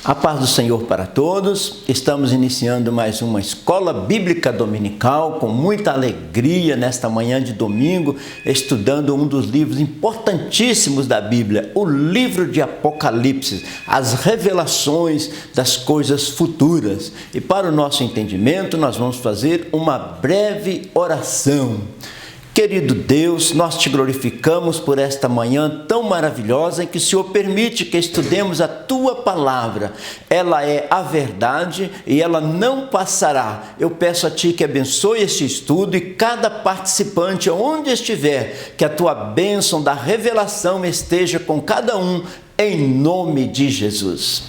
A paz do Senhor para todos. Estamos iniciando mais uma escola bíblica dominical com muita alegria nesta manhã de domingo, estudando um dos livros importantíssimos da Bíblia, o livro de Apocalipse, as revelações das coisas futuras. E para o nosso entendimento, nós vamos fazer uma breve oração. Querido Deus, nós te glorificamos por esta manhã tão maravilhosa em que o Senhor permite que estudemos a Tua Palavra. Ela é a verdade e ela não passará. Eu peço a Ti que abençoe este estudo e cada participante, onde estiver, que a Tua bênção da revelação esteja com cada um, em nome de Jesus.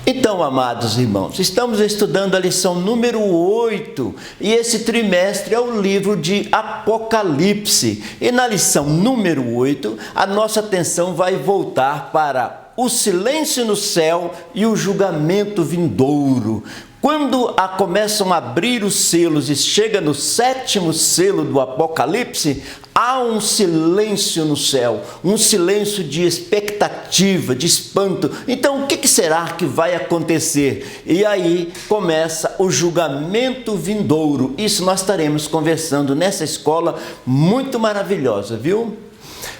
Então, amados irmãos, estamos estudando a lição número 8 e esse trimestre é o livro de Apocalipse. E na lição número 8, a nossa atenção vai voltar para o silêncio no céu e o julgamento vindouro. Quando começam a abrir os selos e chega no 7º selo do Apocalipse, há um silêncio no céu, um silêncio de expectativa, de espanto. Então, o que será que vai acontecer? E aí começa o julgamento vindouro. Isso nós estaremos conversando nessa escola muito maravilhosa, viu?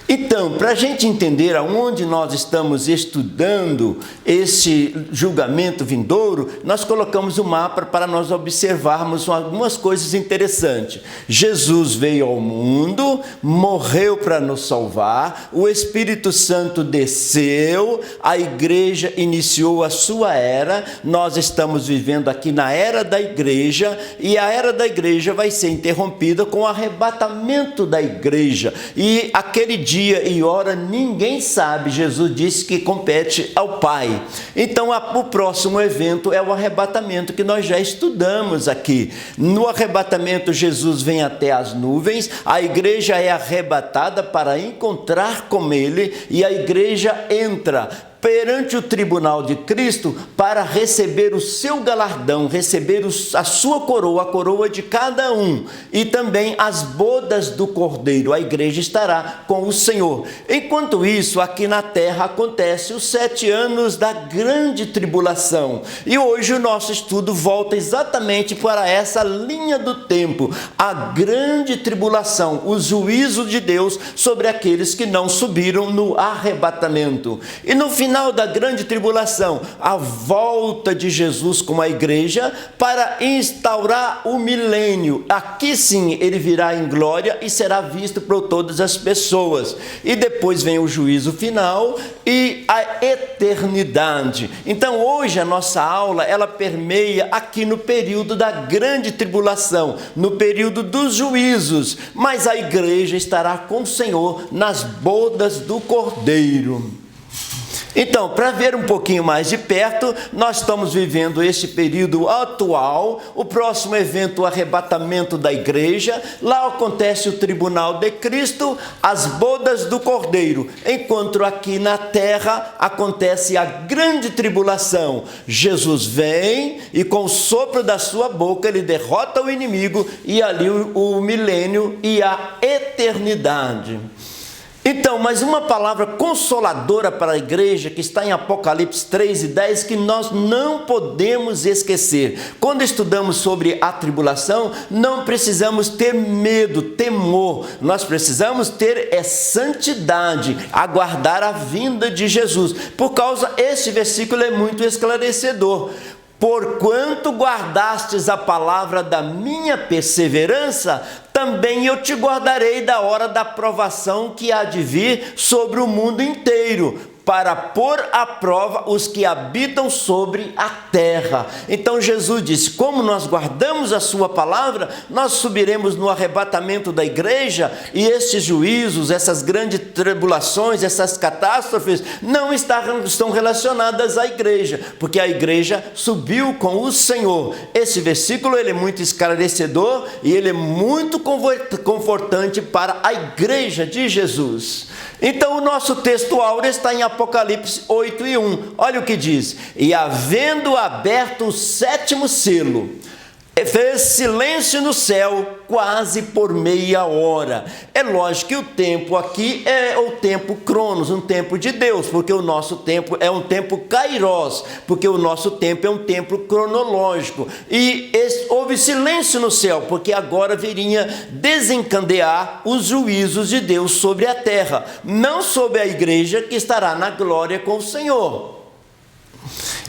Então, para a gente entender aonde nós estamos estudando esse julgamento vindouro, nós colocamos o mapa para nós observarmos algumas coisas interessantes. Jesus veio ao mundo, morreu para nos salvar, o Espírito Santo desceu, a igreja iniciou a sua era, nós estamos vivendo aqui na era da igreja, e a era da igreja vai ser interrompida com o arrebatamento da igreja, e aquele dia e hora ninguém sabe. Jesus disse que compete ao Pai. Então o próximo evento é o arrebatamento, que nós já estudamos aqui. No arrebatamento, Jesus vem até as nuvens, a igreja é arrebatada para encontrar com ele, e a igreja entra perante o tribunal de Cristo para receber o seu galardão, receber a sua coroa, a coroa de cada um, e também as bodas do Cordeiro. A igreja estará com o Senhor. Enquanto isso, aqui na terra acontece os 7 anos da grande tribulação. E hoje o nosso estudo volta exatamente para essa linha do tempo, a grande tribulação, o juízo de Deus sobre aqueles que não subiram no arrebatamento. E no final da grande tribulação, a volta de Jesus com a igreja para instaurar o milênio. Aqui sim ele virá em glória e será visto por todas as pessoas. E depois vem o juízo final e a eternidade. Então hoje a nossa aula, ela permeia aqui no período da grande tribulação, no período dos juízos, mas a igreja estará com o Senhor nas bodas do Cordeiro. Então, para ver um pouquinho mais de perto, nós estamos vivendo esse período atual, o próximo evento, o arrebatamento da igreja, lá acontece o tribunal de Cristo, as bodas do Cordeiro, enquanto aqui na terra acontece a grande tribulação. Jesus vem e com o sopro da sua boca ele derrota o inimigo, e ali o milênio e a eternidade. Então, mas uma palavra consoladora para a igreja que está em Apocalipse 3:10, que nós não podemos esquecer. Quando estudamos sobre a tribulação, não precisamos ter medo, temor. Nós precisamos ter santidade, aguardar a vinda de Jesus. Por causa, esse versículo é muito esclarecedor. Porquanto guardastes a palavra da minha perseverança, também eu te guardarei da hora da provação que há de vir sobre o mundo inteiro, para pôr à prova os que habitam sobre a terra. Então Jesus disse, como nós guardamos a sua palavra, nós subiremos no arrebatamento da igreja, e esses juízos, essas grandes tribulações, essas catástrofes, não estão relacionadas à igreja, porque a igreja subiu com o Senhor. Esse versículo ele é muito esclarecedor e ele é muito confortante para a igreja de Jesus. Então o nosso texto áureo está em Apocalipse 8:1. Olha o que diz: e havendo aberto o 7º selo, fez silêncio no céu quase por meia hora. É lógico que o tempo aqui é o tempo Cronos, um tempo de Deus, porque o nosso tempo é um tempo Kairos, porque o nosso tempo é um tempo cronológico. E houve silêncio no céu, porque agora viria desencadear os juízos de Deus sobre a terra, não sobre a igreja que estará na glória com o Senhor.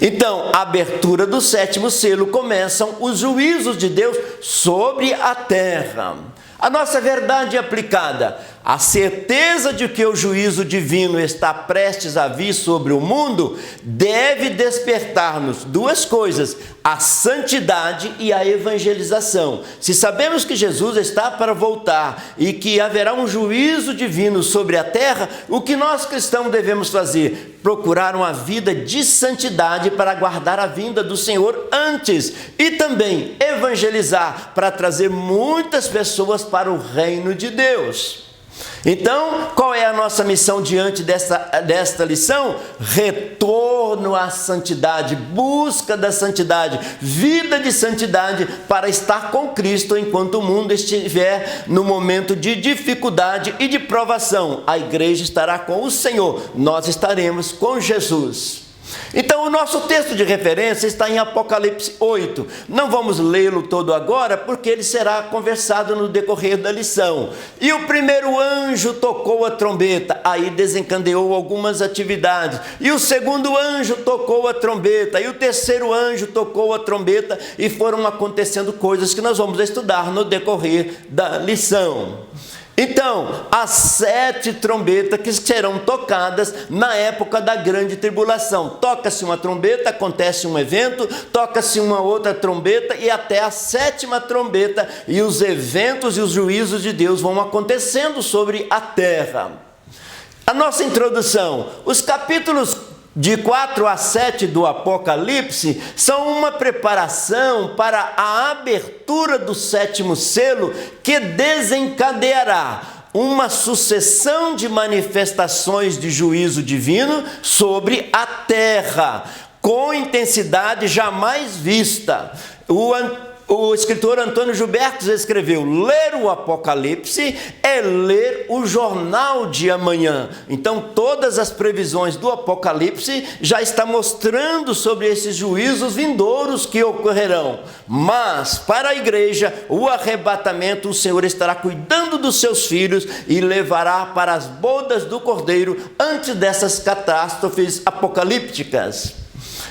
Então, a abertura do 7º selo, começam os juízos de Deus sobre a terra. A nossa verdade aplicada, a certeza de que o juízo divino está prestes a vir sobre o mundo, deve despertar-nos duas coisas: a santidade e a evangelização. Se sabemos que Jesus está para voltar e que haverá um juízo divino sobre a terra, o que nós cristãos devemos fazer? Procurar uma vida de santidade para aguardar a vinda do Senhor antes, e também evangelizar para trazer muitas pessoas para o reino de Deus. Então, qual é a nossa missão diante desta lição? Retorno à santidade, busca da santidade, vida de santidade para estar com Cristo enquanto o mundo estiver no momento de dificuldade e de provação. A igreja estará com o Senhor, nós estaremos com Jesus. Então, o nosso texto de referência está em Apocalipse 8. Não vamos lê-lo todo agora, porque ele será conversado no decorrer da lição. E o primeiro anjo tocou a trombeta, aí desencadeou algumas atividades. E o segundo anjo tocou a trombeta, e o terceiro anjo tocou a trombeta, e foram acontecendo coisas que nós vamos estudar no decorrer da lição. Então, as 7 trombetas que serão tocadas na época da grande tribulação. Toca-se uma trombeta, acontece um evento, toca-se uma outra trombeta e até a 7ª trombeta, e os eventos e os juízos de Deus vão acontecendo sobre a terra. A nossa introdução, os capítulos de 4 a 7 do Apocalipse são uma preparação para a abertura do 7º selo, que desencadeará uma sucessão de manifestações de juízo divino sobre a terra, com intensidade jamais vista. O escritor Antônio Gilberto escreveu: ler o Apocalipse é ler o jornal de amanhã. Então, todas as previsões do Apocalipse já estão mostrando sobre esses juízos vindouros que ocorrerão. Mas, para a igreja, o arrebatamento, o Senhor estará cuidando dos seus filhos e levará para as bodas do Cordeiro antes dessas catástrofes apocalípticas.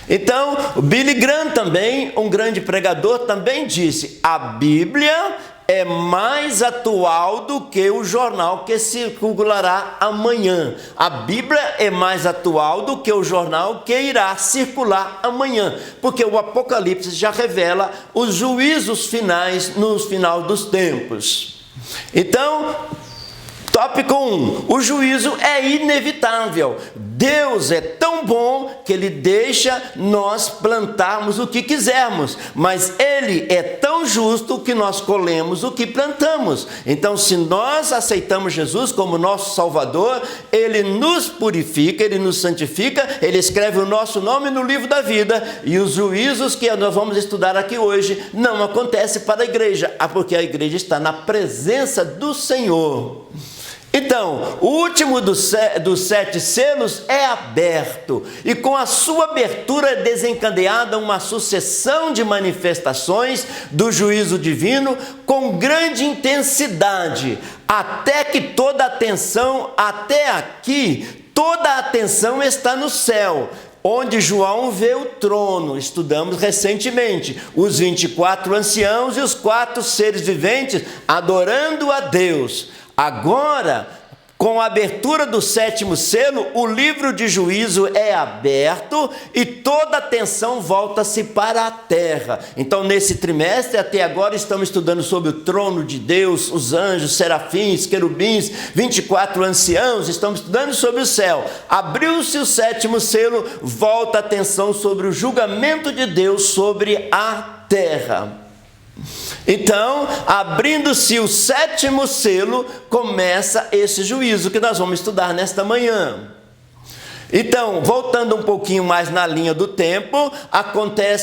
Então, Billy Graham também, um grande pregador, também disse: a Bíblia é mais atual do que o jornal que circulará amanhã. A Bíblia é mais atual do que o jornal que irá circular amanhã, porque o Apocalipse já revela os juízos finais no final dos tempos. Então, tópico 1. O juízo é inevitável. Deus é tão bom que Ele deixa nós plantarmos o que quisermos, mas Ele é tão justo que nós colhemos o que plantamos. Então, se nós aceitamos Jesus como nosso Salvador, Ele nos purifica, Ele nos santifica, Ele escreve o nosso nome no livro da vida, e os juízos que nós vamos estudar aqui hoje não acontecem para a igreja, porque a igreja está na presença do Senhor. Então, o último dos 7 selos é aberto, e com a sua abertura é desencadeada uma sucessão de manifestações do juízo divino com grande intensidade, até que toda a atenção, até aqui, toda a atenção está no céu, onde João vê o trono. Estudamos recentemente os 24 anciãos e os 4 seres viventes adorando a Deus. Agora, com a abertura do 7º selo, o livro de juízo é aberto e toda a atenção volta-se para a terra. Então, nesse trimestre, até agora, estamos estudando sobre o trono de Deus, os anjos, serafins, querubins, 24 anciãos, estamos estudando sobre o céu. Abriu-se o 7º selo, volta a atenção sobre o julgamento de Deus sobre a terra. Então, abrindo-se o 7º selo, começa esse juízo que nós vamos estudar nesta manhã. Então, voltando um pouquinho mais na linha do tempo,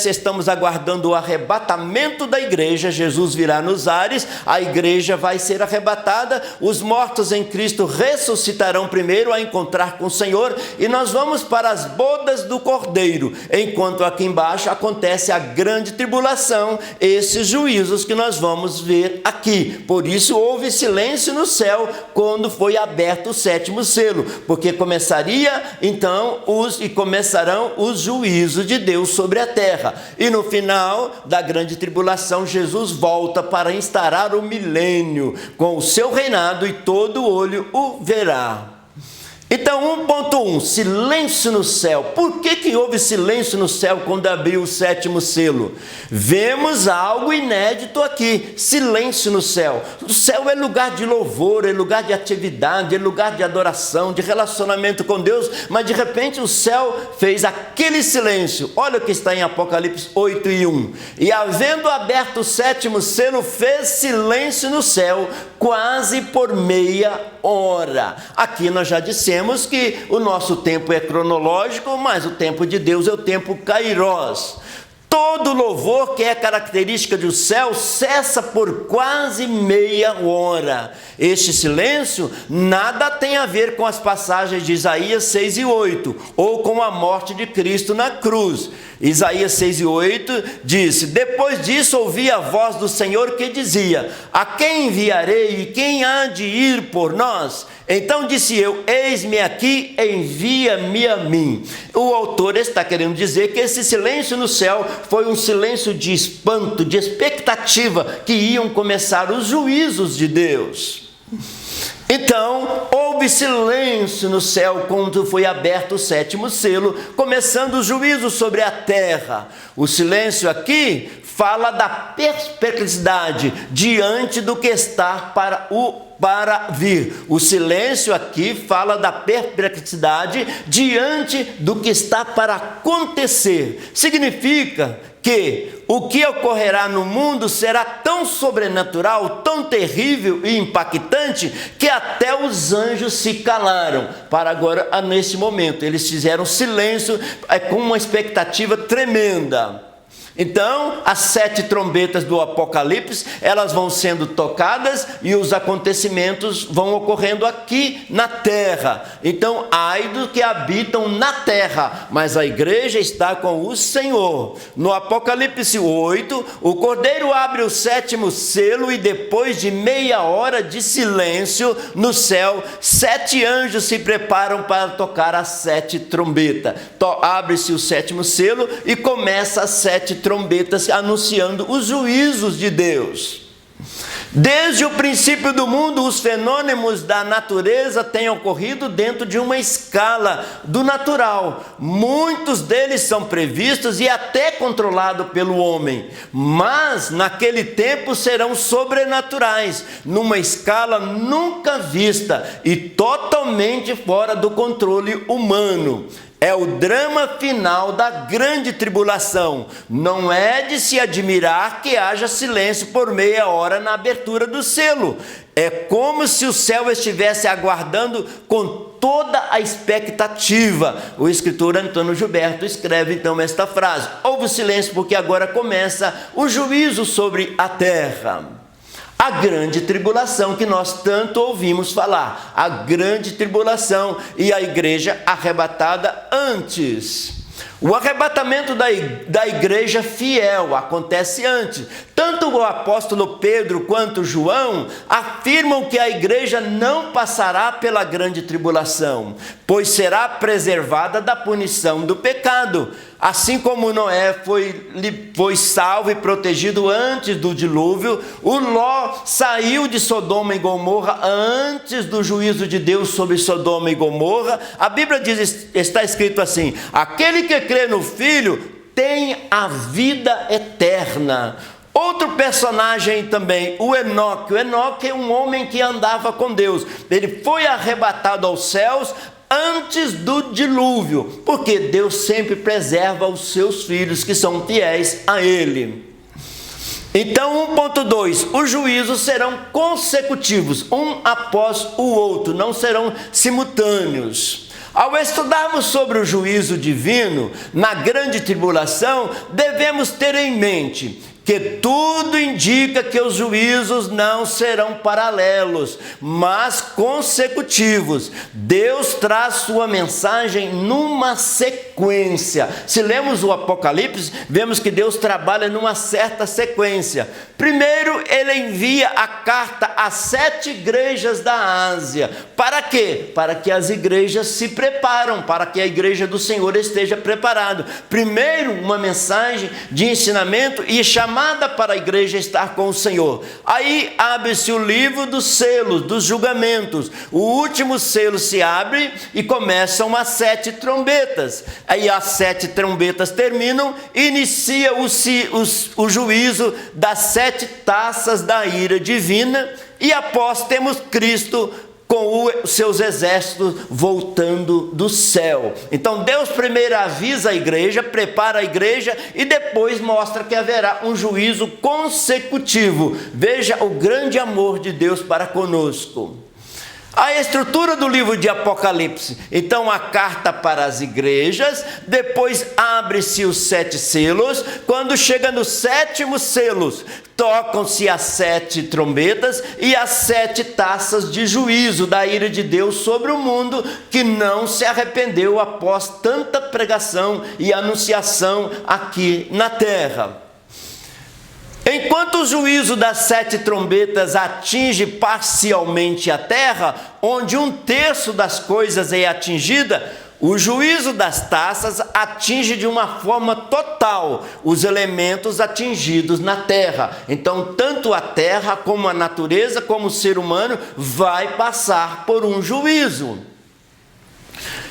estamos aguardando o arrebatamento da igreja. Jesus virá nos ares, a igreja vai ser arrebatada, os mortos em Cristo ressuscitarão primeiro a encontrar com o Senhor, e nós vamos para as bodas do Cordeiro, enquanto aqui embaixo acontece a grande tribulação, esses juízos que nós vamos ver aqui. Por isso houve silêncio no céu quando foi aberto o sétimo selo, porque começarão os juízos de Deus sobre a terra. E no final da grande tribulação, Jesus volta para instaurar o milênio com o seu reinado, e todo olho o verá. Então, 1.1, silêncio no céu. Por que houve silêncio no céu quando abriu o sétimo selo? Vemos algo inédito aqui, silêncio no céu. O céu é lugar de louvor, é lugar de atividade, é lugar de adoração, de relacionamento com Deus, mas de repente o céu fez aquele silêncio. Olha o que está em Apocalipse 8:1. E havendo aberto o sétimo selo, fez silêncio no céu, quase por meia hora. Aqui nós já dissemos que o nosso tempo é cronológico, mas o tempo de Deus é o tempo Kairos. Todo louvor que é característica do céu cessa por quase meia hora. Este silêncio nada tem a ver com as passagens de Isaías 6:8 ou com a morte de Cristo na cruz. Isaías 6:8 disse: depois disso ouvi a voz do Senhor que dizia: a quem enviarei e quem há de ir por nós? Então disse eu: eis-me aqui, envia-me a mim. O autor está querendo dizer que esse silêncio no céu foi um silêncio de espanto, de expectativa, que iam começar os juízos de Deus. Então, houve silêncio no céu quando foi aberto o sétimo selo, começando o juízo sobre a terra. O silêncio aqui fala da perplexidade diante do que está para vir. O silêncio aqui fala da perplexidade diante do que está para acontecer. Significa que o que ocorrerá no mundo será tão sobrenatural, tão terrível e impactante, que até os anjos se calaram. Para agora, nesse momento, eles fizeram silêncio com uma expectativa tremenda. Então, as 7 trombetas do Apocalipse, elas vão sendo tocadas e os acontecimentos vão ocorrendo aqui na terra. Então, ai dos que habitam na terra, mas a igreja está com o Senhor. No Apocalipse 8, o Cordeiro abre o sétimo selo e depois de meia hora de silêncio no céu, 7 anjos se preparam para tocar as 7 trombetas. Abre-se o sétimo selo e começa as 7 trombetas anunciando os juízos de Deus. Desde o princípio do mundo, os fenômenos da natureza têm ocorrido dentro de uma escala do natural. Muitos deles são previstos e até controlados pelo homem, mas naquele tempo serão sobrenaturais, numa escala nunca vista e totalmente fora do controle humano. É o drama final da grande tribulação. Não é de se admirar que haja silêncio por meia hora na abertura do selo. É como se o céu estivesse aguardando com toda a expectativa. O escritor Antônio Gilberto escreve então esta frase: houve silêncio porque agora começa o juízo sobre a terra. A grande tribulação que nós tanto ouvimos falar, a grande tribulação e a igreja arrebatada antes. O arrebatamento da igreja fiel acontece antes. Tanto o apóstolo Pedro quanto João afirmam que a igreja não passará pela grande tribulação, pois será preservada da punição do pecado. Assim como Noé foi salvo e protegido antes do dilúvio, o Ló saiu de Sodoma e Gomorra antes do juízo de Deus sobre Sodoma e Gomorra. A Bíblia diz, está escrito assim: aquele que crê no Filho tem a vida eterna. Outro personagem também, o Enoque. O Enoque é um homem que andava com Deus. Ele foi arrebatado aos céus antes do dilúvio, porque Deus sempre preserva os seus filhos que são fiéis a Ele. Então, 1.2, os juízos serão consecutivos, um após o outro, não serão simultâneos. Ao estudarmos sobre o juízo divino na grande tribulação, devemos ter em mente que tudo indica que os juízos não serão paralelos, mas consecutivos. Deus traz sua mensagem numa sequência. Se lemos o Apocalipse, vemos que Deus trabalha numa certa sequência. Primeiro, ele envia a carta às 7 igrejas da Ásia. Para quê? Para que as igrejas se preparam, para que a igreja do Senhor esteja preparada. Primeiro, uma mensagem de ensinamento e chamada para a igreja estar com o Senhor. Aí abre-se o livro dos selos, dos julgamentos. O último selo se abre e começam as 7 trombetas. Aí as 7 trombetas terminam e inicia o juízo das 7 taças da ira divina. E após temos Cristo com os seus exércitos voltando do céu. Então Deus primeiro avisa a igreja, prepara a igreja e depois mostra que haverá um juízo consecutivo. Veja o grande amor de Deus para conosco. A estrutura do livro de Apocalipse, então a carta para as igrejas, depois abre-se os 7 selos, quando chega no 7º selo, tocam-se as 7 trombetas e as 7 taças de juízo da ira de Deus sobre o mundo que não se arrependeu após tanta pregação e anunciação aqui na terra. Enquanto o juízo das 7 trombetas atinge parcialmente a terra, onde 1/3 das coisas é atingida, o juízo das taças atinge de uma forma total os elementos atingidos na terra. Então, tanto a terra como a natureza, como o ser humano, vai passar por um juízo.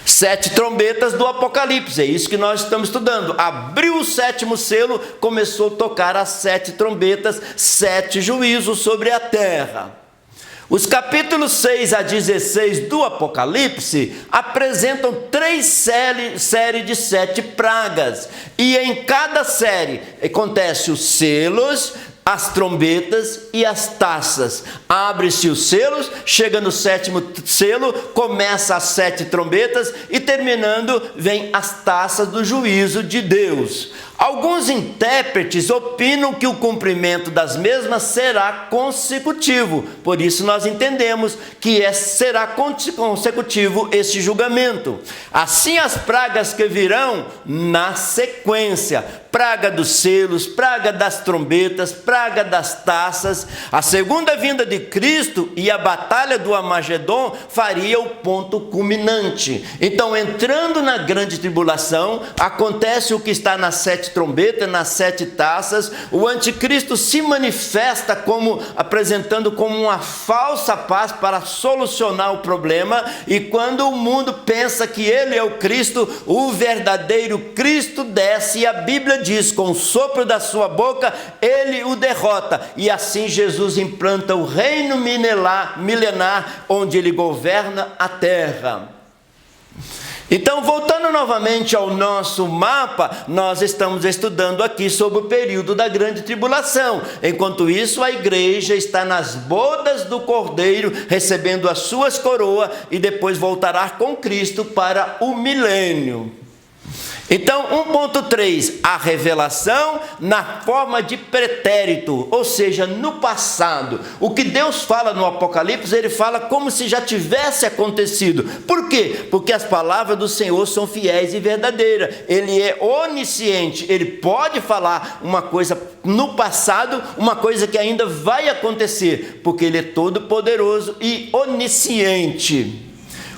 7 trombetas do Apocalipse, é isso que nós estamos estudando. Abriu o 7º selo, começou a tocar as 7 trombetas, 7 juízos sobre a terra. Os capítulos 6 a 16 do Apocalipse apresentam 3 séries de 7 pragas. E em cada série acontece os selos, as trombetas e as taças. Abre-se os selos, chega no 7º selo, começa as 7 trombetas e terminando vem as taças do juízo de Deus. Alguns intérpretes opinam que o cumprimento das mesmas será consecutivo, por isso nós entendemos que será consecutivo esse julgamento. Assim as pragas que virão na sequência: praga dos selos, praga das trombetas, praga das taças. A segunda vinda de Cristo e a batalha do Armagedon faria o ponto culminante. Então, entrando na grande tribulação, acontece o que está nas 7 trombetas, nas 7 taças. O anticristo se manifesta apresentando como uma falsa paz para solucionar o problema, e quando o mundo pensa que ele é o Cristo, o verdadeiro Cristo desce, e a Bíblia diz: com o sopro da sua boca ele o derrota, e assim Jesus implanta o reino milenar onde ele governa a terra. Então, voltando novamente ao nosso mapa, nós estamos estudando aqui sobre o período da grande tribulação. Enquanto isso, a igreja está nas bodas do Cordeiro, recebendo as suas coroas, e depois voltará com Cristo para o milênio. Então, 1.3, a revelação na forma de pretérito, ou seja, no passado. O que Deus fala no Apocalipse, ele fala como se já tivesse acontecido. Por quê? Porque as palavras do Senhor são fiéis e verdadeiras. Ele é onisciente, ele pode falar uma coisa no passado, uma coisa que ainda vai acontecer, porque ele é todo poderoso e onisciente.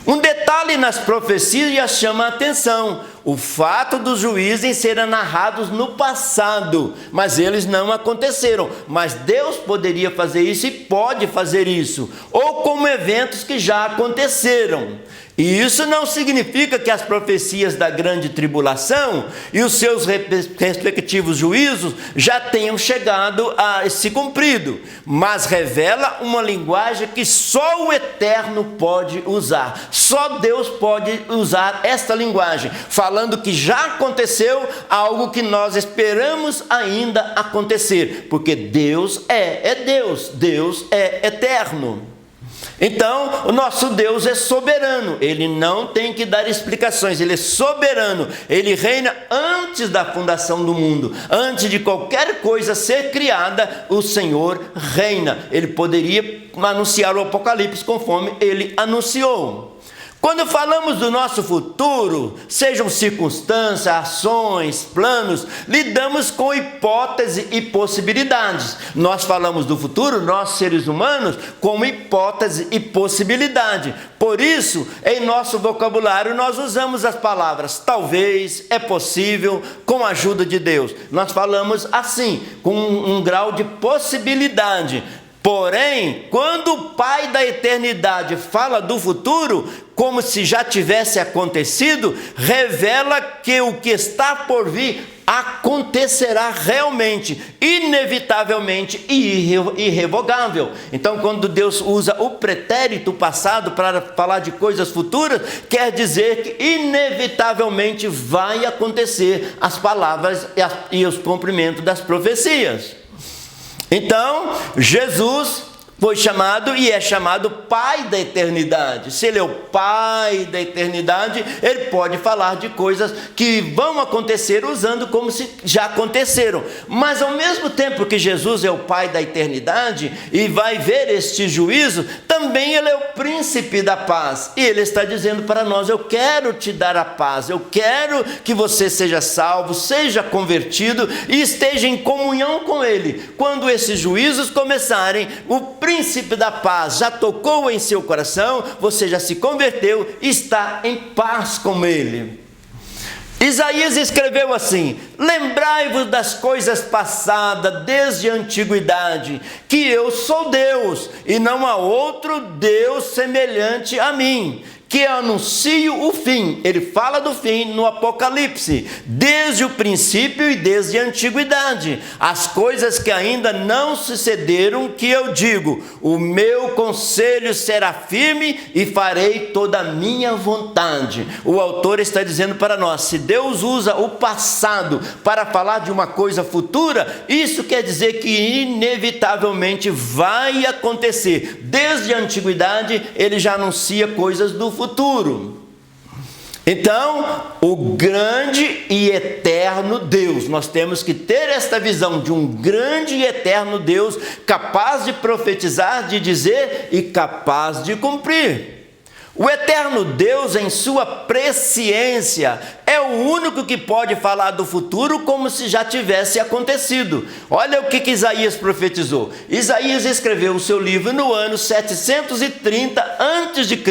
Um detalhe nas profecias chama a atenção: o fato dos juízes serem narrados no passado, mas eles não aconteceram. Mas Deus poderia fazer isso e pode fazer isso, ou como eventos que já aconteceram. E isso não significa que as profecias da grande tribulação e os seus respectivos juízos já tenham chegado a se cumprido, mas revela uma linguagem que só o Eterno pode usar. Só Deus pode usar esta linguagem, falando que já aconteceu algo que nós esperamos ainda acontecer, porque Deus é Deus, Deus é eterno. Então, o nosso Deus é soberano, Ele não tem que dar explicações, Ele é soberano, Ele reina antes da fundação do mundo, antes de qualquer coisa ser criada, o Senhor reina. Ele poderia anunciar o Apocalipse conforme Ele anunciou. Quando falamos do nosso futuro, sejam circunstâncias, ações, planos, lidamos com hipóteses e possibilidades. Nós falamos do futuro, nós seres humanos, como hipótese e possibilidade. Por isso, em nosso vocabulário, nós usamos as palavras talvez, é possível, com a ajuda de Deus. Nós falamos assim, com um grau de possibilidade. Porém, quando o Pai da eternidade fala do futuro, como se já tivesse acontecido, revela que o que está por vir acontecerá realmente, inevitavelmente e irrevogável. Então, quando Deus usa o pretérito passado para falar de coisas futuras, quer dizer que inevitavelmente vai acontecer as palavras e os cumprimentos das profecias. Então, Jesus foi chamado e é chamado Pai da eternidade. Se Ele é o Pai da eternidade, Ele pode falar de coisas que vão acontecer usando como se já aconteceram. Mas ao mesmo tempo que Jesus é o Pai da eternidade e vai ver este juízo, também Ele é o príncipe da paz. E Ele está dizendo para nós, eu quero te dar a paz, eu quero que você seja salvo, seja convertido e esteja em comunhão com Ele. Quando esses juízos começarem, o príncipe da paz já tocou em seu coração, você já se converteu e está em paz com Ele. Isaías escreveu assim: lembrai-vos das coisas passadas desde a antiguidade, que eu sou Deus e não há outro Deus semelhante a mim, que anuncio o fim. Ele fala do fim no Apocalipse, desde o princípio e desde a antiguidade, as coisas que ainda não sucederam, que eu digo, o meu conselho será firme e farei toda a minha vontade. O autor está dizendo para nós, se Deus usa o passado para falar de uma coisa futura, isso quer dizer que inevitavelmente vai acontecer. Desde a antiguidade, ele já anuncia coisas do futuro. Então, o grande e eterno Deus, nós temos que ter esta visão de um grande e eterno Deus, capaz de profetizar, de dizer e capaz de cumprir. O eterno Deus, em sua presciência, é o único que pode falar do futuro como se já tivesse acontecido. Olha o que Isaías profetizou. Isaías escreveu o seu livro no ano 730 a.C.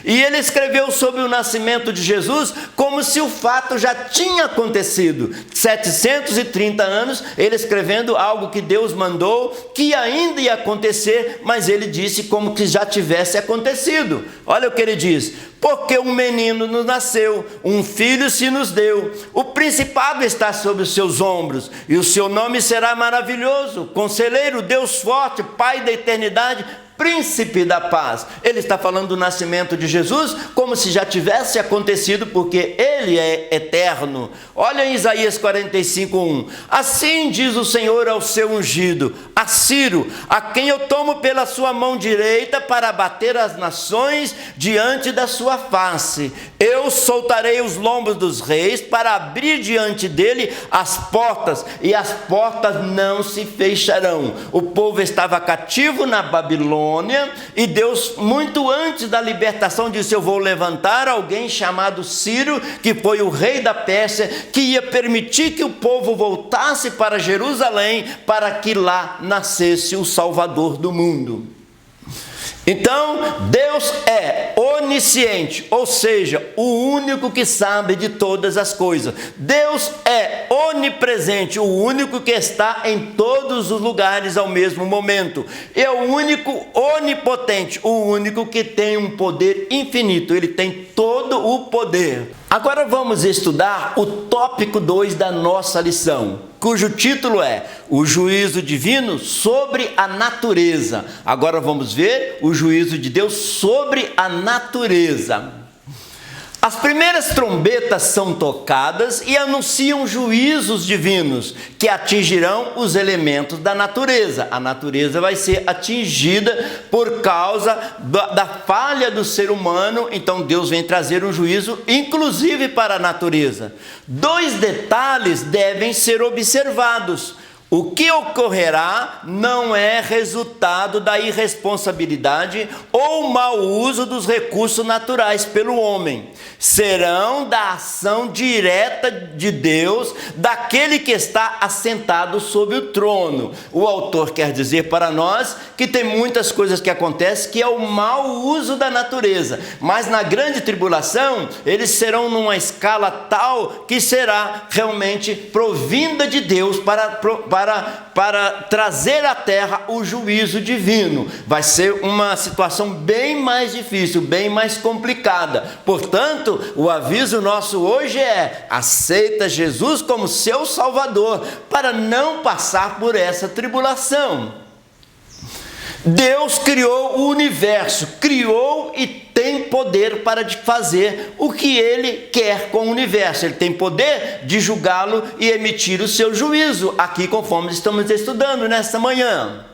E ele escreveu sobre o nascimento de Jesus como se o fato já tinha acontecido. 730 anos, ele escrevendo algo que Deus mandou, que ainda ia acontecer, mas ele disse como que já tivesse acontecido. Olha o que ele diz: porque um menino nos nasceu, um filho se nos deu, o principado está sobre os seus ombros, e o seu nome será maravilhoso, Conselheiro, Deus forte, Pai da eternidade, Príncipe da paz. Ele está falando do nascimento de Jesus como se já tivesse acontecido, porque Ele é eterno. Olha em Isaías 45:1. Assim diz o Senhor ao seu ungido, a Ciro, a quem eu tomo pela sua mão direita para abater as nações diante da sua face. Eu soltarei os lombos dos reis para abrir diante dele as portas, e as portas não se fecharão. O povo estava cativo na Babilônia, e Deus, muito antes da libertação, disse: eu vou levantar alguém chamado Ciro, que foi o rei da Pérsia, que ia permitir que o povo voltasse para Jerusalém, para que lá nascesse o Salvador do mundo. Então, Deus é onisciente, ou seja, o único que sabe de todas as coisas. Deus é onipresente, o único que está em todos os lugares ao mesmo momento. É o único onipotente, o único que tem um poder infinito. Ele tem todo o poder. Agora vamos estudar o tópico 2 da nossa lição, cujo título é o juízo divino sobre a natureza. Agora vamos ver o juízo de Deus sobre a natureza. A As primeiras trombetas são tocadas e anunciam juízos divinos que atingirão os elementos da natureza. A natureza vai ser atingida por causa da falha do ser humano, então Deus vem trazer um juízo, inclusive para a natureza. 2 detalhes devem ser observados. O que ocorrerá não é resultado da irresponsabilidade ou mau uso dos recursos naturais pelo homem. Serão da ação direta de Deus, daquele que está assentado sobre o trono. O autor quer dizer para nós que tem muitas coisas que acontecem que é o mau uso da natureza. Mas na grande tribulação, eles serão numa escala tal que será realmente provinda de Deus para trazer à terra o juízo divino. Vai ser uma situação bem mais difícil, bem mais complicada. Portanto, o aviso nosso hoje é: aceita Jesus como seu Salvador, para não passar por essa tribulação. Deus criou o universo, criou e tem poder para fazer o que Ele quer com o universo. Ele tem poder de julgá-lo e emitir o seu juízo, aqui conforme estamos estudando nesta manhã.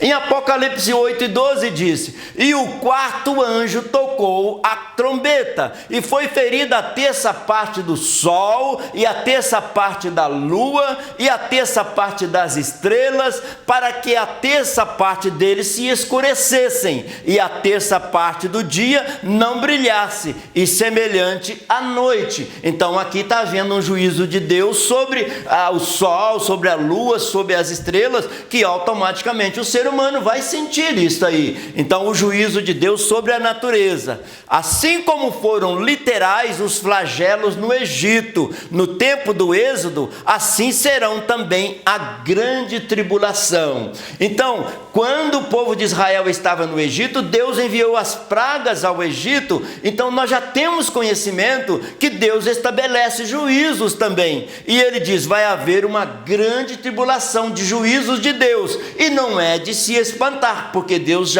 Em Apocalipse 8:12 diz: e o 4º anjo tocou a trombeta, e foi ferida a terça parte do sol, e a terça parte da lua, e a terça parte das estrelas, para que a terça parte deles se escurecessem, e a terça parte do dia não brilhasse, e semelhante à noite. Então aqui está havendo um juízo de Deus sobre o sol, sobre a lua, sobre as estrelas, que automaticamente o ser humano vai sentir isso aí. Então o juízo de Deus sobre a natureza. Assim como foram literais os flagelos no Egito, no tempo do Êxodo, assim serão também a grande tribulação. Então, quando o povo de Israel estava no Egito, Deus enviou as pragas ao Egito. Então nós já temos conhecimento que Deus estabelece juízos também. E ele diz: vai haver uma grande tribulação de juízos de Deus. E não é de se espantar, porque Deus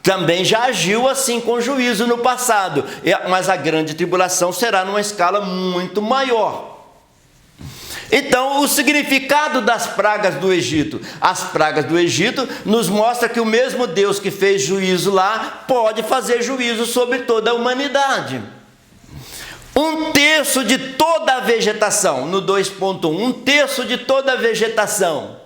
também já agiu assim com juízo no passado. Mas a grande tribulação será numa escala muito maior. Então, o significado das pragas do Egito. As pragas do Egito nos mostra que o mesmo Deus que fez juízo lá, pode fazer juízo sobre toda a humanidade. 1/3 de toda a vegetação, no 2.1, 1/3 de toda a vegetação.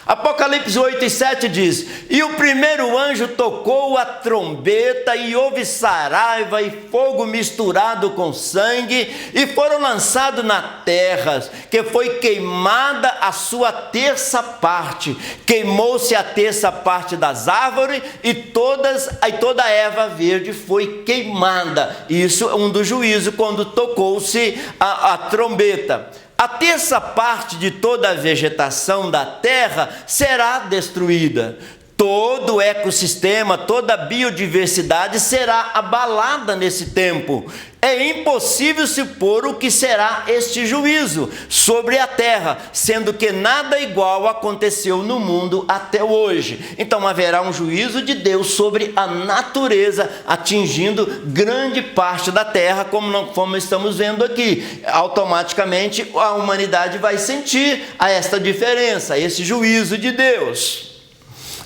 Apocalipse 8:7 diz: e o primeiro anjo tocou a trombeta, e houve saraiva e fogo misturado com sangue, e foram lançados na terra, que foi queimada a sua terça parte. Queimou-se a terça parte das árvores, e toda a erva verde foi queimada. Isso é um dos juízos, quando tocou-se a trombeta. A terça parte de toda a vegetação da terra será destruída. Todo o ecossistema, toda a biodiversidade será abalada nesse tempo. É impossível supor o que será este juízo sobre a terra, sendo que nada igual aconteceu no mundo até hoje. Então haverá um juízo de Deus sobre a natureza, atingindo grande parte da terra, como estamos vendo aqui. Automaticamente a humanidade vai sentir esta diferença, esse juízo de Deus.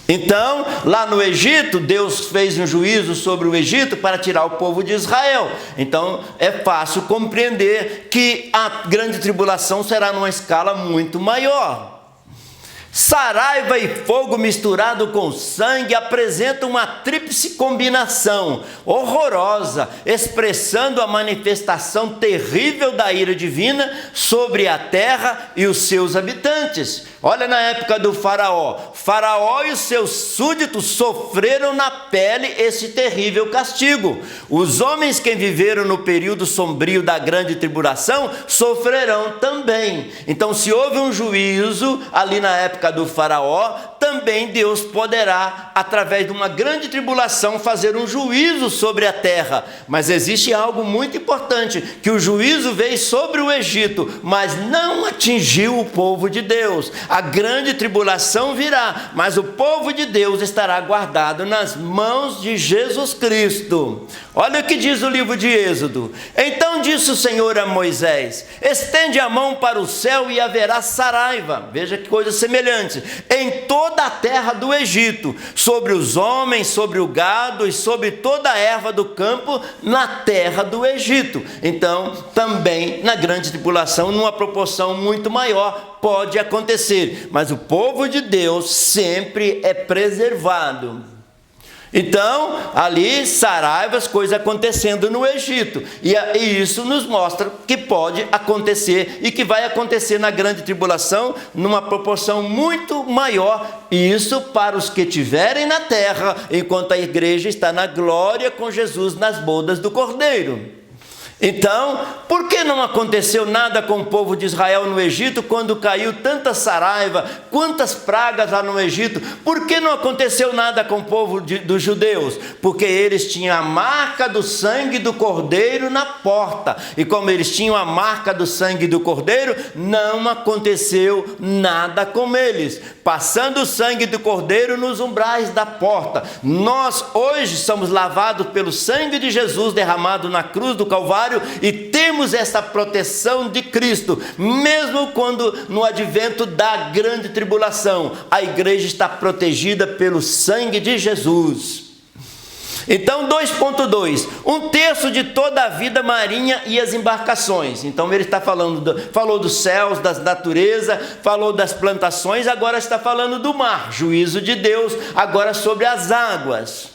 Então, lá no Egito, Deus fez um juízo sobre o Egito para tirar o povo de Israel. Então, é fácil compreender que a grande tribulação será numa escala muito maior. Saraiva e fogo misturado com sangue apresentam uma tríplice combinação horrorosa, expressando a manifestação terrível da ira divina sobre a terra e os seus habitantes. Olha, na época do Faraó e os seus súditos sofreram na pele esse terrível castigo. Os homens que viveram no período sombrio da grande tribulação sofrerão também. Então, se houve um juízo ali na época arca do faraó, também Deus poderá, através de uma grande tribulação, fazer um juízo sobre a terra. Mas existe algo muito importante, que o juízo veio sobre o Egito, mas não atingiu o povo de Deus. A grande tribulação virá, mas o povo de Deus estará guardado nas mãos de Jesus Cristo. Olha o que diz o livro de Êxodo. Então disse o Senhor a Moisés: estende a mão para o céu e haverá saraiva. Veja que coisa semelhante. Em toda a terra do Egito, sobre os homens, sobre o gado e sobre toda a erva do campo na terra do Egito. Então, também na grande tribulação, numa proporção muito maior, pode acontecer. Mas o povo de Deus sempre é preservado. Então, ali, saraivas, coisas acontecendo no Egito. E isso nos mostra que pode acontecer e que vai acontecer na grande tribulação, numa proporção muito maior. Isso para os que estiverem na terra, enquanto a igreja está na glória com Jesus nas bodas do Cordeiro. Então, por que não aconteceu nada com o povo de Israel no Egito quando caiu tanta saraiva, quantas pragas lá no Egito? Por que não aconteceu nada com o povo dos judeus? Porque eles tinham a marca do sangue do Cordeiro na porta. E como eles tinham a marca do sangue do Cordeiro, não aconteceu nada com eles. Passando o sangue do Cordeiro nos umbrais da porta. Nós hoje somos lavados pelo sangue de Jesus derramado na cruz do Calvário, e temos essa proteção de Cristo, mesmo quando no advento da grande tribulação, a igreja está protegida pelo sangue de Jesus. Então, 2.2, 1/3 de toda a vida marinha e as embarcações. Então ele está falou dos céus, da natureza, falou das plantações, agora está falando do mar, juízo de Deus, agora sobre as águas.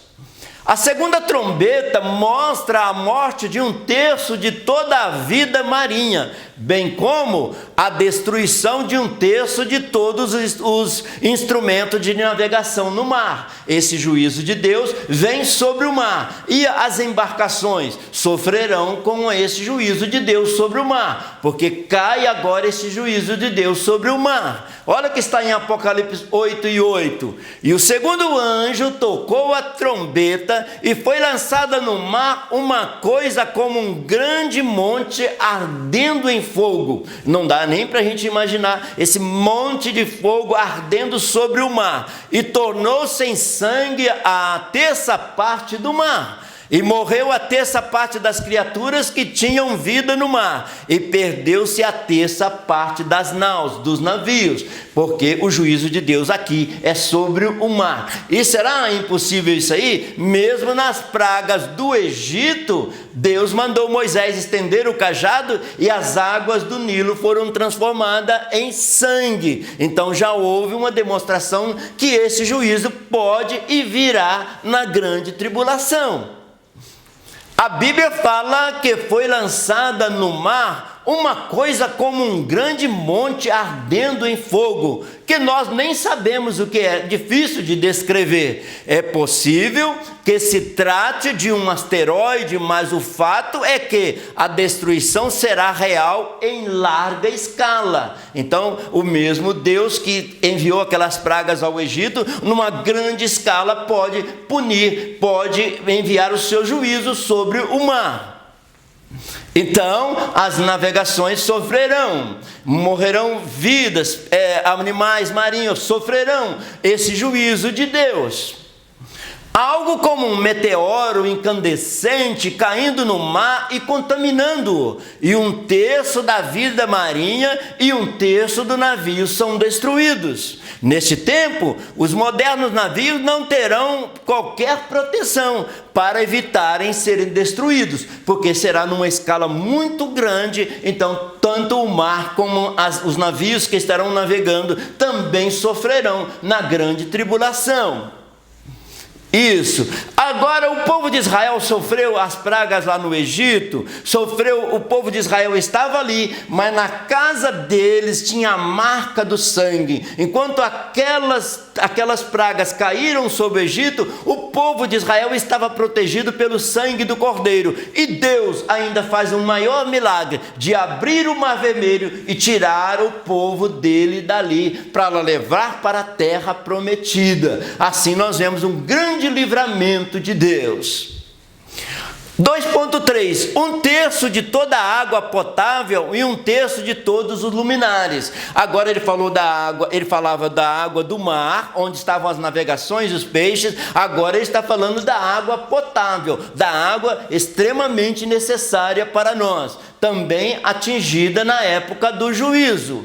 A segunda trombeta mostra a morte de 1/3 de toda a vida marinha, bem como a destruição de 1/3 de todos os instrumentos de navegação no mar. Esse juízo de Deus vem sobre o mar, e as embarcações sofrerão com esse juízo de Deus sobre o mar, porque cai agora esse juízo de Deus sobre o mar. Olha que está em Apocalipse 8:8. E o segundo anjo tocou a trombeta, e foi lançada no mar uma coisa como um grande monte ardendo em fogo. Não dá nem para a gente imaginar esse monte de fogo ardendo sobre o mar. E tornou-se em sangue a 1/3 parte do mar. E morreu a 1/3 parte das criaturas que tinham vida no mar, e perdeu-se a 1/3 parte das naus, dos navios, porque o juízo de Deus aqui é sobre o mar. E será impossível isso aí? Mesmo nas pragas do Egito, Deus mandou Moisés estender o cajado e as águas do Nilo foram transformadas em sangue. Então já houve uma demonstração que esse juízo pode e virá na grande tribulação. A Bíblia fala que foi lançada no mar uma coisa como um grande monte ardendo em fogo, que nós nem sabemos o que é, difícil de descrever. É possível que se trate de um asteroide, mas o fato é que a destruição será real em larga escala. Então, o mesmo Deus que enviou aquelas pragas ao Egito, numa grande escala, pode punir, pode enviar o seu juízo sobre o mar. Então, as navegações sofrerão, morrerão vidas, animais marinhos sofrerão esse juízo de Deus. Algo como um meteoro incandescente caindo no mar e contaminando-o, e 1/3 da vida marinha e 1/3 do navio são destruídos. Neste tempo, os modernos navios não terão qualquer proteção para evitarem serem destruídos, porque será numa escala muito grande. Então, tanto o mar como os navios que estarão navegando também sofrerão na grande tribulação. Isso. Agora o povo de Israel sofreu as pragas lá no Egito, o povo de Israel estava ali, mas na casa deles tinha a marca do sangue. Enquanto aquelas pragas caíram sobre o Egito, o povo de Israel estava protegido pelo sangue do Cordeiro. E Deus ainda faz um maior milagre de abrir o Mar Vermelho e tirar o povo dele dali, para levar para a terra prometida. Assim nós vemos um grande livramento de Deus. 2.3, 1/3 de toda a água potável e 1/3 de todos os luminares. Agora ele falava da água do mar, onde estavam as navegações dos peixes. Agora ele está falando da água potável, da água extremamente necessária para nós, também atingida na época do juízo.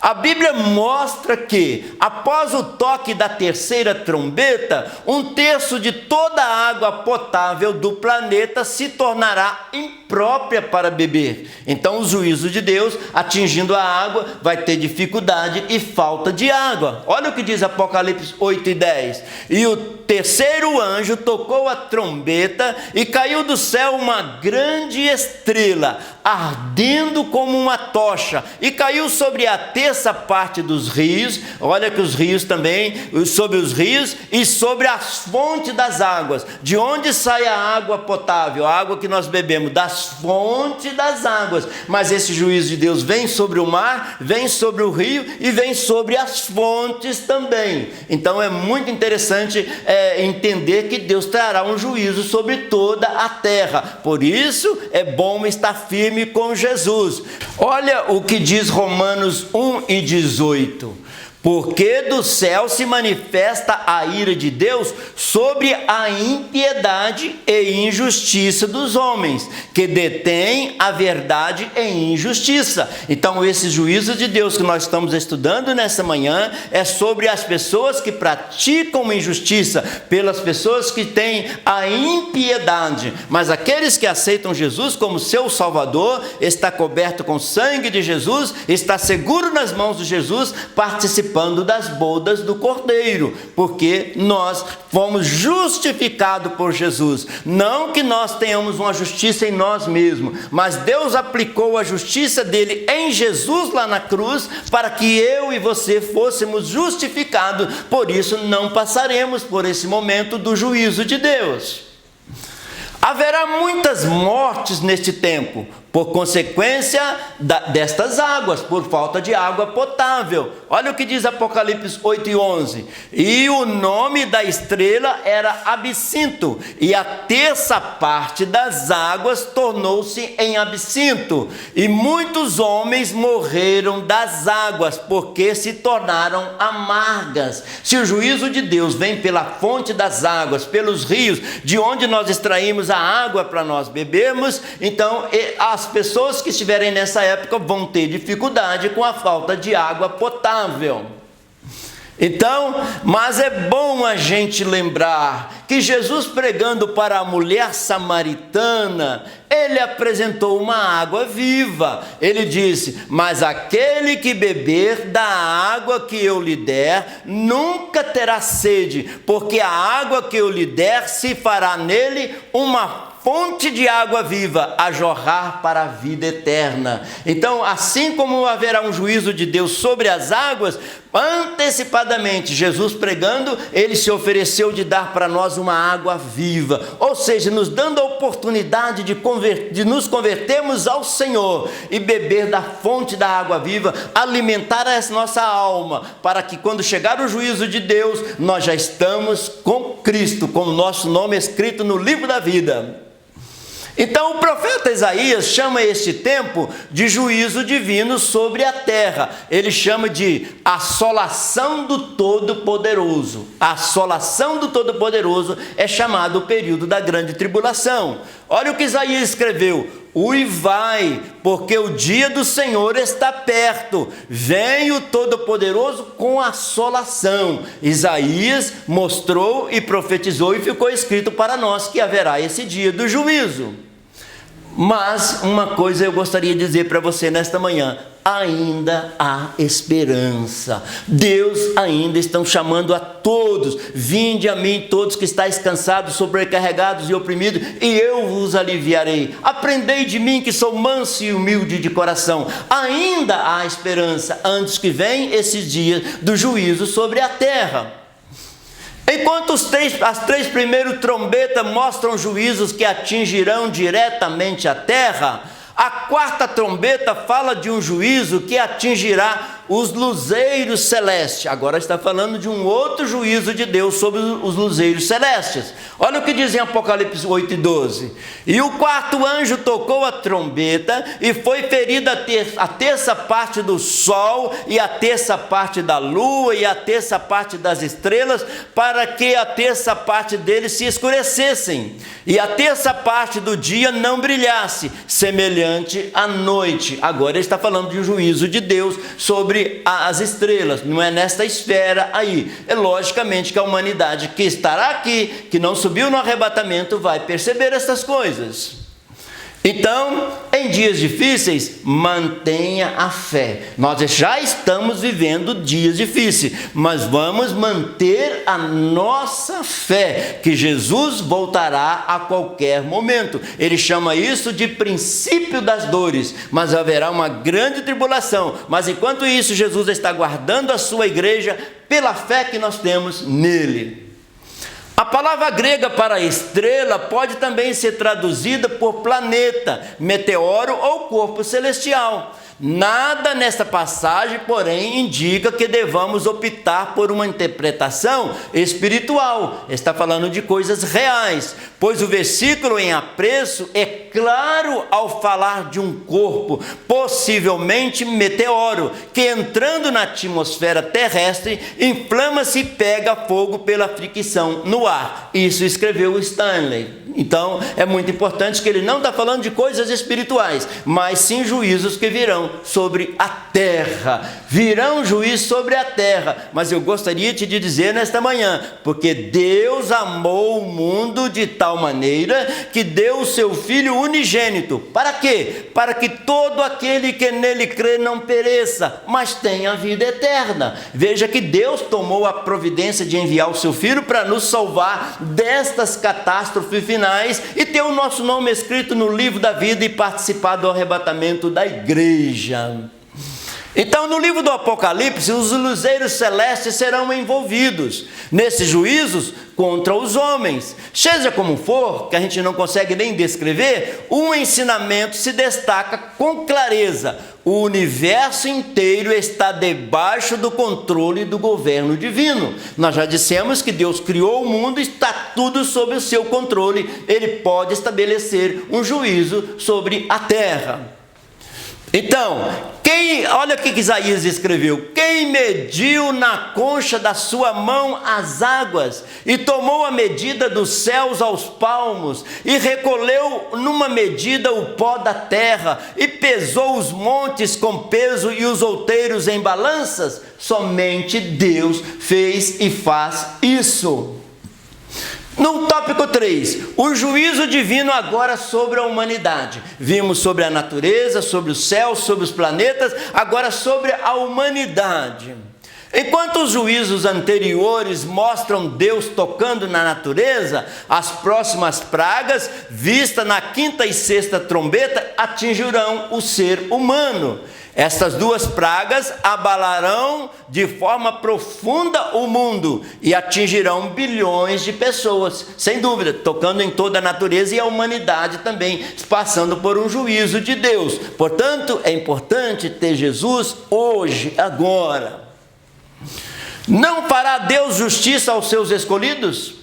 A Bíblia mostra que, após o toque da terceira trombeta, 1/3 de toda a água potável do planeta se tornará imprópria para beber. Então, o juízo de Deus, atingindo a água, vai ter dificuldade e falta de água. Olha o que diz Apocalipse 8:10. E o terceiro anjo tocou a trombeta e caiu do céu uma grande estrela, ardendo como uma tocha, e caiu sobre a terça parte dos rios. Olha que os rios também, sobre os rios e sobre as fontes das águas. De onde sai a água potável? A água que nós bebemos, das fontes das águas. Mas esse juízo de Deus vem sobre o mar, vem sobre o rio e vem sobre as fontes também. Então é muito interessante entender que Deus trará um juízo sobre toda a terra. Por isso é bom estar firme com Jesus. Olha o que diz Romanos 1:18. Porque do céu se manifesta a ira de Deus sobre a impiedade e injustiça dos homens, que detêm a verdade em injustiça. Então, esse juízo de Deus que nós estamos estudando nessa manhã é sobre as pessoas que praticam injustiça, pelas pessoas que têm a impiedade. Mas aqueles que aceitam Jesus como seu Salvador, está coberto com o sangue de Jesus, está seguro nas mãos de Jesus, participando das bodas do Cordeiro, porque nós fomos justificados por Jesus. Não que nós tenhamos uma justiça em nós mesmos, mas Deus aplicou a justiça dele em Jesus lá na cruz, para que eu e você fôssemos justificados. Por isso não passaremos por esse momento do juízo de Deus. Haverá muitas mortes neste tempo, por consequência destas águas, por falta de água potável. Olha o que diz Apocalipse 8:11. E o nome da estrela era Absinto, e a terça parte das águas tornou-se em absinto, e muitos homens morreram das águas, porque se tornaram amargas. Se o juízo de Deus vem pela fonte das águas, pelos rios, de onde nós extraímos a água para nós bebermos, então as pessoas que estiverem nessa época vão ter dificuldade com a falta de água potável. Então, mas é bom a gente lembrar que Jesus, pregando para a mulher samaritana, ele apresentou uma água viva. Ele disse: mas aquele que beber da água que eu lhe der, nunca terá sede, porque a água que eu lhe der se fará nele uma fonte de água viva a jorrar para a vida eterna. Então, assim como haverá um juízo de Deus sobre as águas, antecipadamente, Jesus pregando, ele se ofereceu de dar para nós uma água viva, ou seja, nos dando a oportunidade de nos convertermos ao Senhor e beber da fonte da água viva, alimentar a nossa alma, para que quando chegar o juízo de Deus, nós já estamos com Cristo, com o nosso nome escrito no livro da vida. Então o profeta Isaías chama este tempo de juízo divino sobre a terra. Ele chama de assolação do Todo-Poderoso. A assolação do Todo-Poderoso é chamado o período da grande tribulação. Olha o que Isaías escreveu: uivai, porque o dia do Senhor está perto, vem o Todo-Poderoso com assolação. Isaías mostrou e profetizou, e ficou escrito para nós que haverá esse dia do juízo. Mas uma coisa eu gostaria de dizer para você nesta manhã: ainda há esperança. Deus ainda está chamando a todos: vinde a mim todos que estáis cansados, sobrecarregados e oprimidos, e eu vos aliviarei. Aprendei de mim, que sou manso e humilde de coração. Ainda há esperança antes que venham esses dias do juízo sobre a terra. Enquanto as três primeiras trombetas mostram juízos que atingirão diretamente a terra, a quarta trombeta fala de um juízo que atingirá os luzeiros celestes. Agora está falando de um outro juízo de Deus sobre os luzeiros celestes. Olha o que diz em Apocalipse 8:12. E o quarto anjo tocou a trombeta, e foi ferida a terça parte do sol, e a terça parte da lua, e a terça parte das estrelas, para que a terça parte deles se escurecessem, e a terça parte do dia não brilhasse, semelhante à noite. Agora ele está falando de um juízo de Deus sobre as estrelas, não é nesta esfera aí. É logicamente que a humanidade que estará aqui, que não subiu no arrebatamento, vai perceber essas coisas. Então, em dias difíceis, mantenha a fé. Nós já estamos vivendo dias difíceis, mas vamos manter a nossa fé, que Jesus voltará a qualquer momento. Ele chama isso de princípio das dores, mas haverá uma grande tribulação. Mas enquanto isso, Jesus está guardando a sua igreja pela fé que nós temos nele. A palavra grega para estrela pode também ser traduzida por planeta, meteoro ou corpo celestial. Nada nesta passagem, porém, indica que devamos optar por uma interpretação espiritual. Está falando de coisas reais, pois o versículo em apreço é claro ao falar de um corpo, possivelmente meteoro, que entrando na atmosfera terrestre, inflama-se e pega fogo pela fricção no ar. Isso escreveu Stanley. Então, é muito importante que ele não está falando de coisas espirituais, mas sim juízos que virão sobre a terra. Virão juízos sobre a terra. Mas eu gostaria de te dizer nesta manhã, porque Deus amou o mundo de tal maneira que deu o seu Filho unigênito. Para quê? Para que todo aquele que nele crê não pereça, mas tenha vida eterna. Veja que Deus tomou a providência de enviar o seu Filho para nos salvar destas catástrofes finais e ter o nosso nome escrito no livro da vida e participar do arrebatamento da igreja. Então, no livro do Apocalipse, os luzeiros celestes serão envolvidos nesses juízos contra os homens. Seja como for, que a gente não consegue nem descrever, um ensinamento se destaca com clareza: o universo inteiro está debaixo do controle do governo divino. Nós já dissemos que Deus criou o mundo e está tudo sob o seu controle. Ele pode estabelecer um juízo sobre a terra. Então, olha o que Isaías escreveu: quem mediu na concha da sua mão as águas, e tomou a medida dos céus aos palmos, e recolheu numa medida o pó da terra, e pesou os montes com peso e os outeiros em balanças? Somente Deus fez e faz isso. No tópico 3, o juízo divino agora sobre a humanidade. Vimos sobre a natureza, sobre os céus, sobre os planetas, agora sobre a humanidade. Enquanto os juízos anteriores mostram Deus tocando na natureza, as próximas pragas, vistas na quinta e sexta trombeta, atingirão o ser humano. Estas duas pragas abalarão de forma profunda o mundo e atingirão bilhões de pessoas, sem dúvida, tocando em toda a natureza e a humanidade também, passando por um juízo de Deus. Portanto, é importante ter Jesus hoje, agora. Não fará Deus justiça aos seus escolhidos,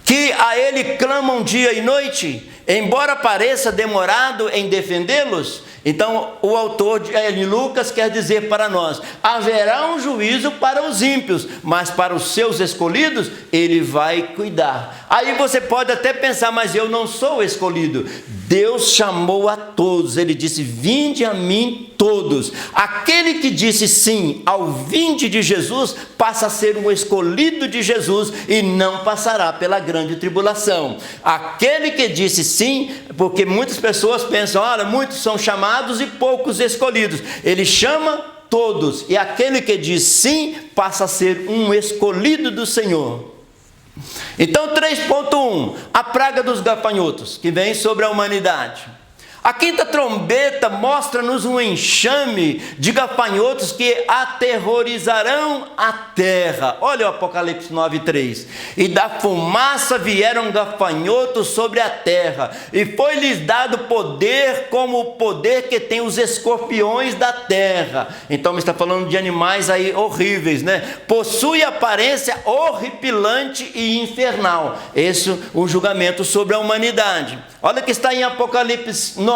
que a Ele clamam dia e noite, embora pareça demorado em defendê-los? Então, o autor de Lucas quer dizer para nós: haverá um juízo para os ímpios, mas para os seus escolhidos, Ele vai cuidar. Aí você pode até pensar: mas eu não sou escolhido. Deus chamou a todos, Ele disse: vinde a mim todos. Aquele que disse sim ao vinde de Jesus, passa a ser um escolhido de Jesus e não passará pela grande tribulação. Aquele que disse sim, porque muitas pessoas pensam, olha, muitos são chamados e poucos escolhidos. Ele chama todos, e aquele que diz sim, passa a ser um escolhido do Senhor. Então 3.1, a praga dos gafanhotos, que vem sobre a humanidade. A quinta trombeta mostra-nos um enxame de gafanhotos que aterrorizarão a terra. Olha o Apocalipse 9:3. E da fumaça vieram gafanhotos sobre a terra, e foi-lhes dado poder como o poder que tem os escorpiões da terra. Então está falando de animais aí horríveis, né? Possui aparência horripilante e infernal. Esse é o julgamento sobre a humanidade. Olha que está em Apocalipse 9.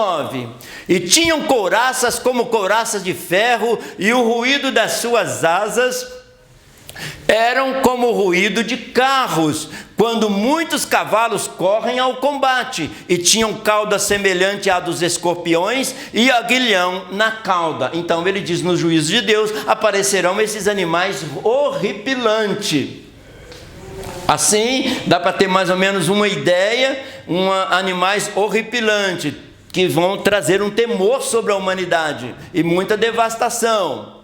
E tinham couraças como couraças de ferro, e o ruído das suas asas eram como o ruído de carros, quando muitos cavalos correm ao combate, e tinham cauda semelhante à dos escorpiões e aguilhão na cauda. Então ele diz, no juízo de Deus aparecerão esses animais horripilantes. Assim, dá para ter mais ou menos uma ideia, animais horripilantes, que vão trazer um temor sobre a humanidade e muita devastação.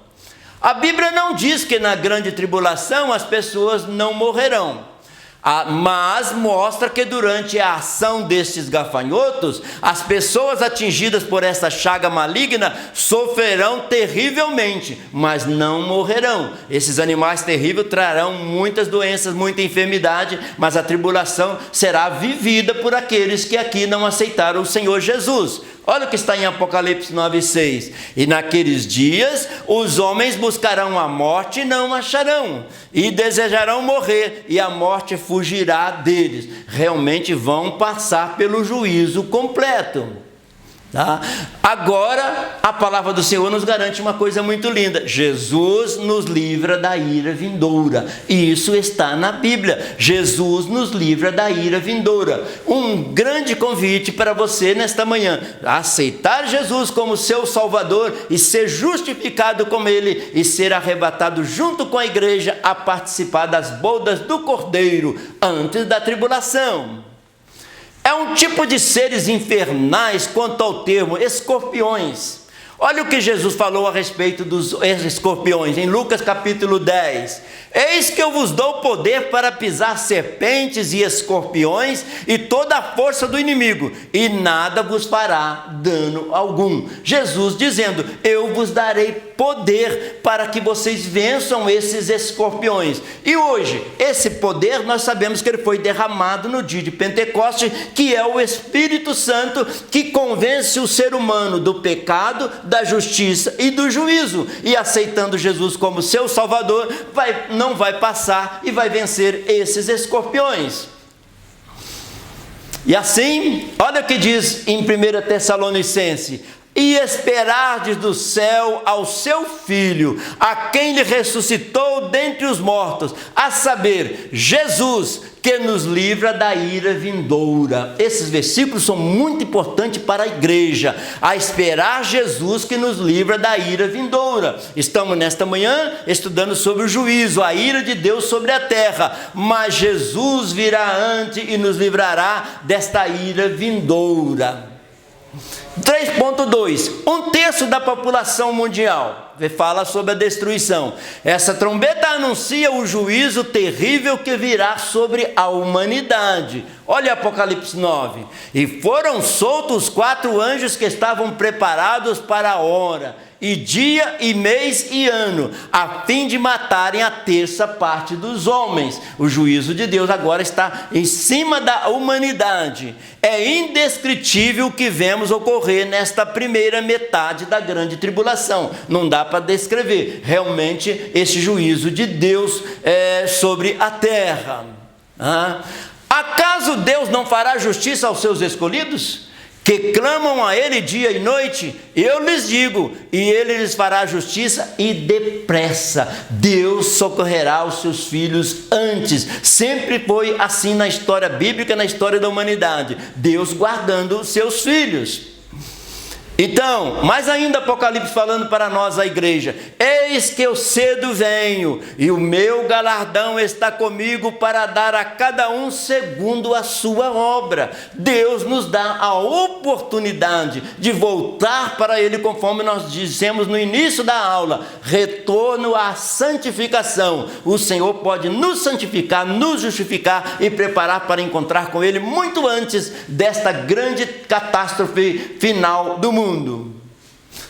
A Bíblia não diz que na grande tribulação as pessoas não morrerão, mas mostra que durante a ação destes gafanhotos, as pessoas atingidas por essa chaga maligna sofrerão terrivelmente, mas não morrerão. Esses animais terríveis trarão muitas doenças, muita enfermidade, mas a tribulação será vivida por aqueles que aqui não aceitaram o Senhor Jesus. Olha o que está em Apocalipse 9:6. E naqueles dias os homens buscarão a morte e não acharão, e desejarão morrer, e a morte fugirá deles. Realmente vão passar pelo juízo completo. Tá? Agora, a palavra do Senhor nos garante uma coisa muito linda. Jesus nos livra da ira vindoura. E isso está na Bíblia. Jesus nos livra da ira vindoura. Um grande convite para você nesta manhã. Aceitar Jesus como seu Salvador e ser justificado com Ele e ser arrebatado junto com a igreja a participar das bodas do Cordeiro antes da tribulação. É um tipo de seres infernais quanto ao termo escorpiões. Olha o que Jesus falou a respeito dos escorpiões, em Lucas capítulo 10. Eis que eu vos dou poder para pisar serpentes e escorpiões e toda a força do inimigo, e nada vos fará dano algum. Jesus dizendo, eu vos darei poder para que vocês vençam esses escorpiões. E hoje, esse poder nós sabemos que ele foi derramado no dia de Pentecoste, que é o Espírito Santo que convence o ser humano do pecado, da justiça e do juízo. E aceitando Jesus como seu Salvador, não vai passar e vai vencer esses escorpiões. E assim, olha o que diz em 1 Tessalonicenses: e esperardes do céu ao seu Filho, a quem lhe ressuscitou dentre os mortos, a saber, Jesus, que nos livra da ira vindoura. Esses versículos são muito importantes para a igreja. A esperar Jesus que nos livra da ira vindoura. Estamos nesta manhã estudando sobre o juízo, a ira de Deus sobre a terra. Mas Jesus virá antes e nos livrará desta ira vindoura. 3.2, 1/3 da população mundial fala sobre a destruição. Essa trombeta anuncia o juízo terrível que virá sobre a humanidade. Olha Apocalipse 9. E foram soltos 4 anjos que estavam preparados para a hora, e dia, e mês, e ano, a fim de matarem a 1/3 parte dos homens. O juízo de Deus agora está em cima da humanidade. É indescritível o que vemos ocorrer nesta primeira metade da grande tribulação. Não dá para descrever realmente esse juízo de Deus sobre a terra. Acaso Deus não fará justiça aos seus escolhidos, que clamam a Ele dia e noite? Eu lhes digo, e Ele lhes fará justiça e depressa. Deus socorrerá os seus filhos antes. Sempre foi assim na história bíblica, na história da humanidade. Deus guardando os seus filhos. Então, mais ainda Apocalipse falando para nós, a igreja: eis que eu cedo venho, e o meu galardão está comigo para dar a cada um segundo a sua obra. Deus nos dá a oportunidade de voltar para Ele, conforme nós dissemos no início da aula, retorno à santificação. O Senhor pode nos santificar, nos justificar e preparar para encontrar com Ele muito antes desta grande catástrofe final do mundo.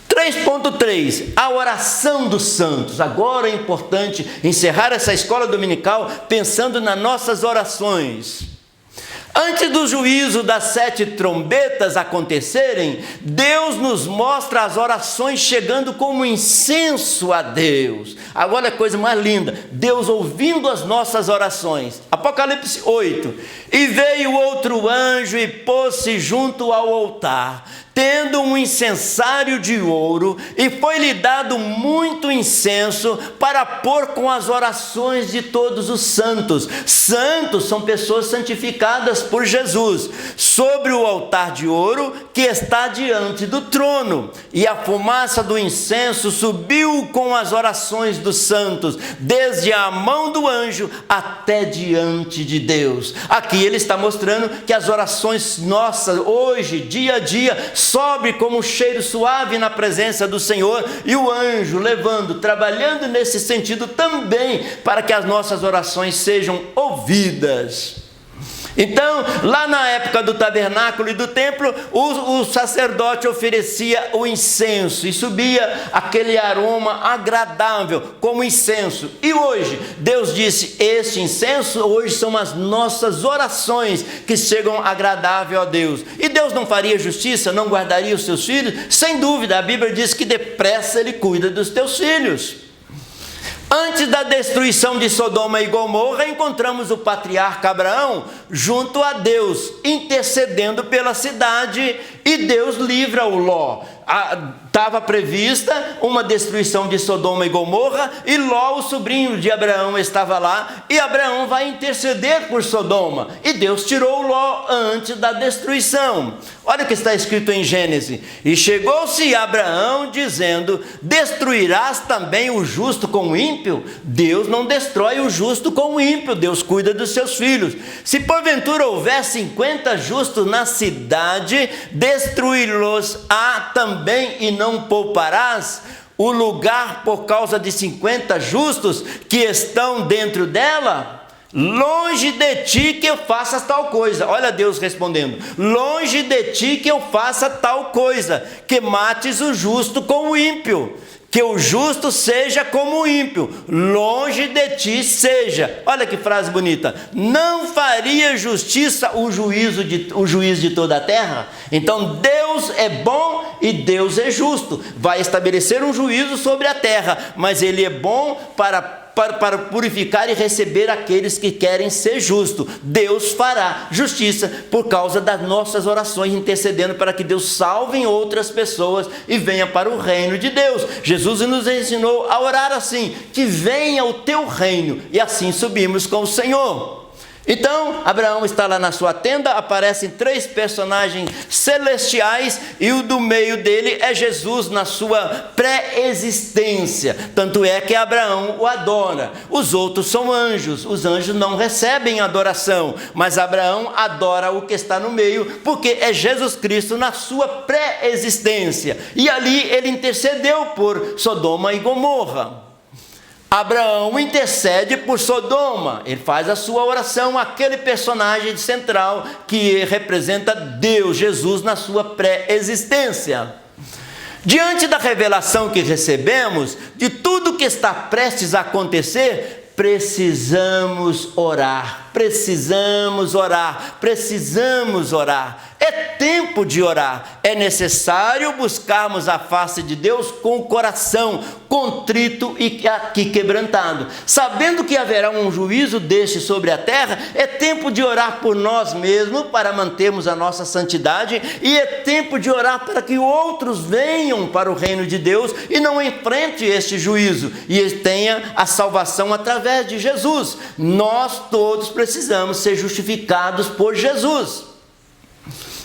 3.3, a oração dos santos. Agora é importante encerrar essa escola dominical pensando nas nossas orações. Antes do juízo das 7 trombetas acontecerem, Deus nos mostra as orações chegando como incenso a Deus. Agora é a coisa mais linda, Deus ouvindo as nossas orações. Apocalipse 8, e veio outro anjo e pôs-se junto ao altar, tendo um incensário de ouro, e foi-lhe dado muito incenso para pôr com as orações de todos os santos. Santos são pessoas santificadas por Jesus, sobre o altar de ouro que está diante do trono. E a fumaça do incenso subiu com as orações dos santos, desde a mão do anjo até diante de Deus. Aqui ele está mostrando que as orações nossas, hoje, dia a dia, sobe como um cheiro suave na presença do Senhor, e o anjo levando, trabalhando nesse sentido também, para que as nossas orações sejam ouvidas. Então, lá na época do tabernáculo e do templo, o sacerdote oferecia o incenso e subia aquele aroma agradável como incenso. E hoje, Deus disse: este incenso hoje são as nossas orações que chegam agradável a Deus. E Deus não faria justiça, não guardaria os seus filhos? Sem dúvida, a Bíblia diz que depressa Ele cuida dos teus filhos. Antes da destruição de Sodoma e Gomorra, encontramos o patriarca Abraão junto a Deus, intercedendo pela cidade, e Deus livra o Ló. Estava prevista uma destruição de Sodoma e Gomorra, e Ló, o sobrinho de Abraão, estava lá, e Abraão vai interceder por Sodoma, e Deus tirou Ló antes da destruição. Olha o que está escrito em Gênesis: e chegou-se Abraão dizendo: destruirás também o justo com o ímpio? Deus não destrói o justo com o ímpio, Deus cuida dos seus filhos. Se porventura houver 50 justos na cidade, destruí-los-á também, e não pouparás o lugar por causa de 50 justos que estão dentro dela? Longe de ti que eu faça tal coisa. Olha Deus respondendo: longe de ti que eu faça tal coisa, que mates o justo com o ímpio, que o justo seja como o ímpio, longe de ti seja. Olha que frase bonita: não faria justiça o juiz de toda a terra? Então Deus é bom e Deus é justo, vai estabelecer um juízo sobre a terra, mas Ele é bom para purificar e receber aqueles que querem ser justos. Deus fará justiça por causa das nossas orações, intercedendo para que Deus salve outras pessoas e venha para o reino de Deus. Jesus nos ensinou a orar assim: que venha o teu reino, e assim subimos com o Senhor. Então, Abraão está lá na sua tenda, aparecem 3 personagens celestiais, e o do meio dele é Jesus na sua pré-existência. Tanto é que Abraão o adora. Os outros são anjos, os anjos não recebem adoração, mas Abraão adora o que está no meio, porque é Jesus Cristo na sua pré-existência. E ali ele intercedeu por Sodoma e Gomorra. Abraão intercede por Sodoma, ele faz a sua oração, aquele personagem central que representa Deus, Jesus na sua pré-existência. Diante da revelação que recebemos, de tudo que está prestes a acontecer, precisamos orar, precisamos orar, precisamos orar. É tempo de orar, é necessário buscarmos a face de Deus com o coração contrito e quebrantado. Sabendo que haverá um juízo deste sobre a terra, é tempo de orar por nós mesmos para mantermos a nossa santidade, e é tempo de orar para que outros venham para o reino de Deus e não enfrente este juízo, e tenha a salvação através de Jesus. Nós todos precisamos ser justificados por Jesus.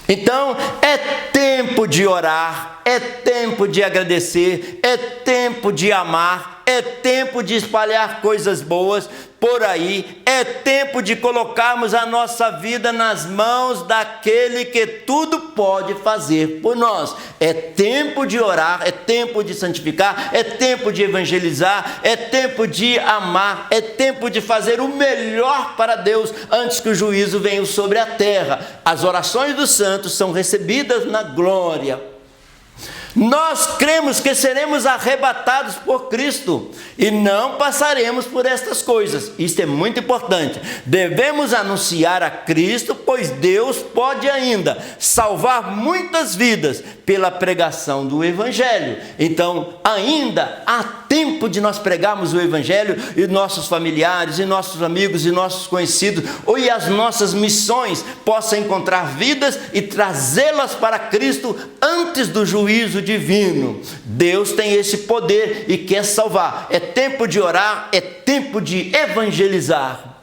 Então, é tempo de orar, é tempo de agradecer, é tempo de amar, é tempo de espalhar coisas boas por aí, é tempo de colocarmos a nossa vida nas mãos daquele que tudo pode fazer por nós. É tempo de orar, é tempo de santificar, é tempo de evangelizar, é tempo de amar, é tempo de fazer o melhor para Deus antes que o juízo venha sobre a terra. As orações dos santos são recebidas na glória. Nós cremos que seremos arrebatados por Cristo e não passaremos por estas coisas. Isso é muito importante. Devemos anunciar a Cristo, pois Deus pode ainda salvar muitas vidas pela pregação do Evangelho. Então, ainda há tempo de nós pregarmos o Evangelho e nossos familiares, e nossos amigos, e nossos conhecidos, e as nossas missões possam encontrar vidas e trazê-las para Cristo antes do juízo divino. Deus tem esse poder e quer salvar. É tempo de orar, é tempo de evangelizar.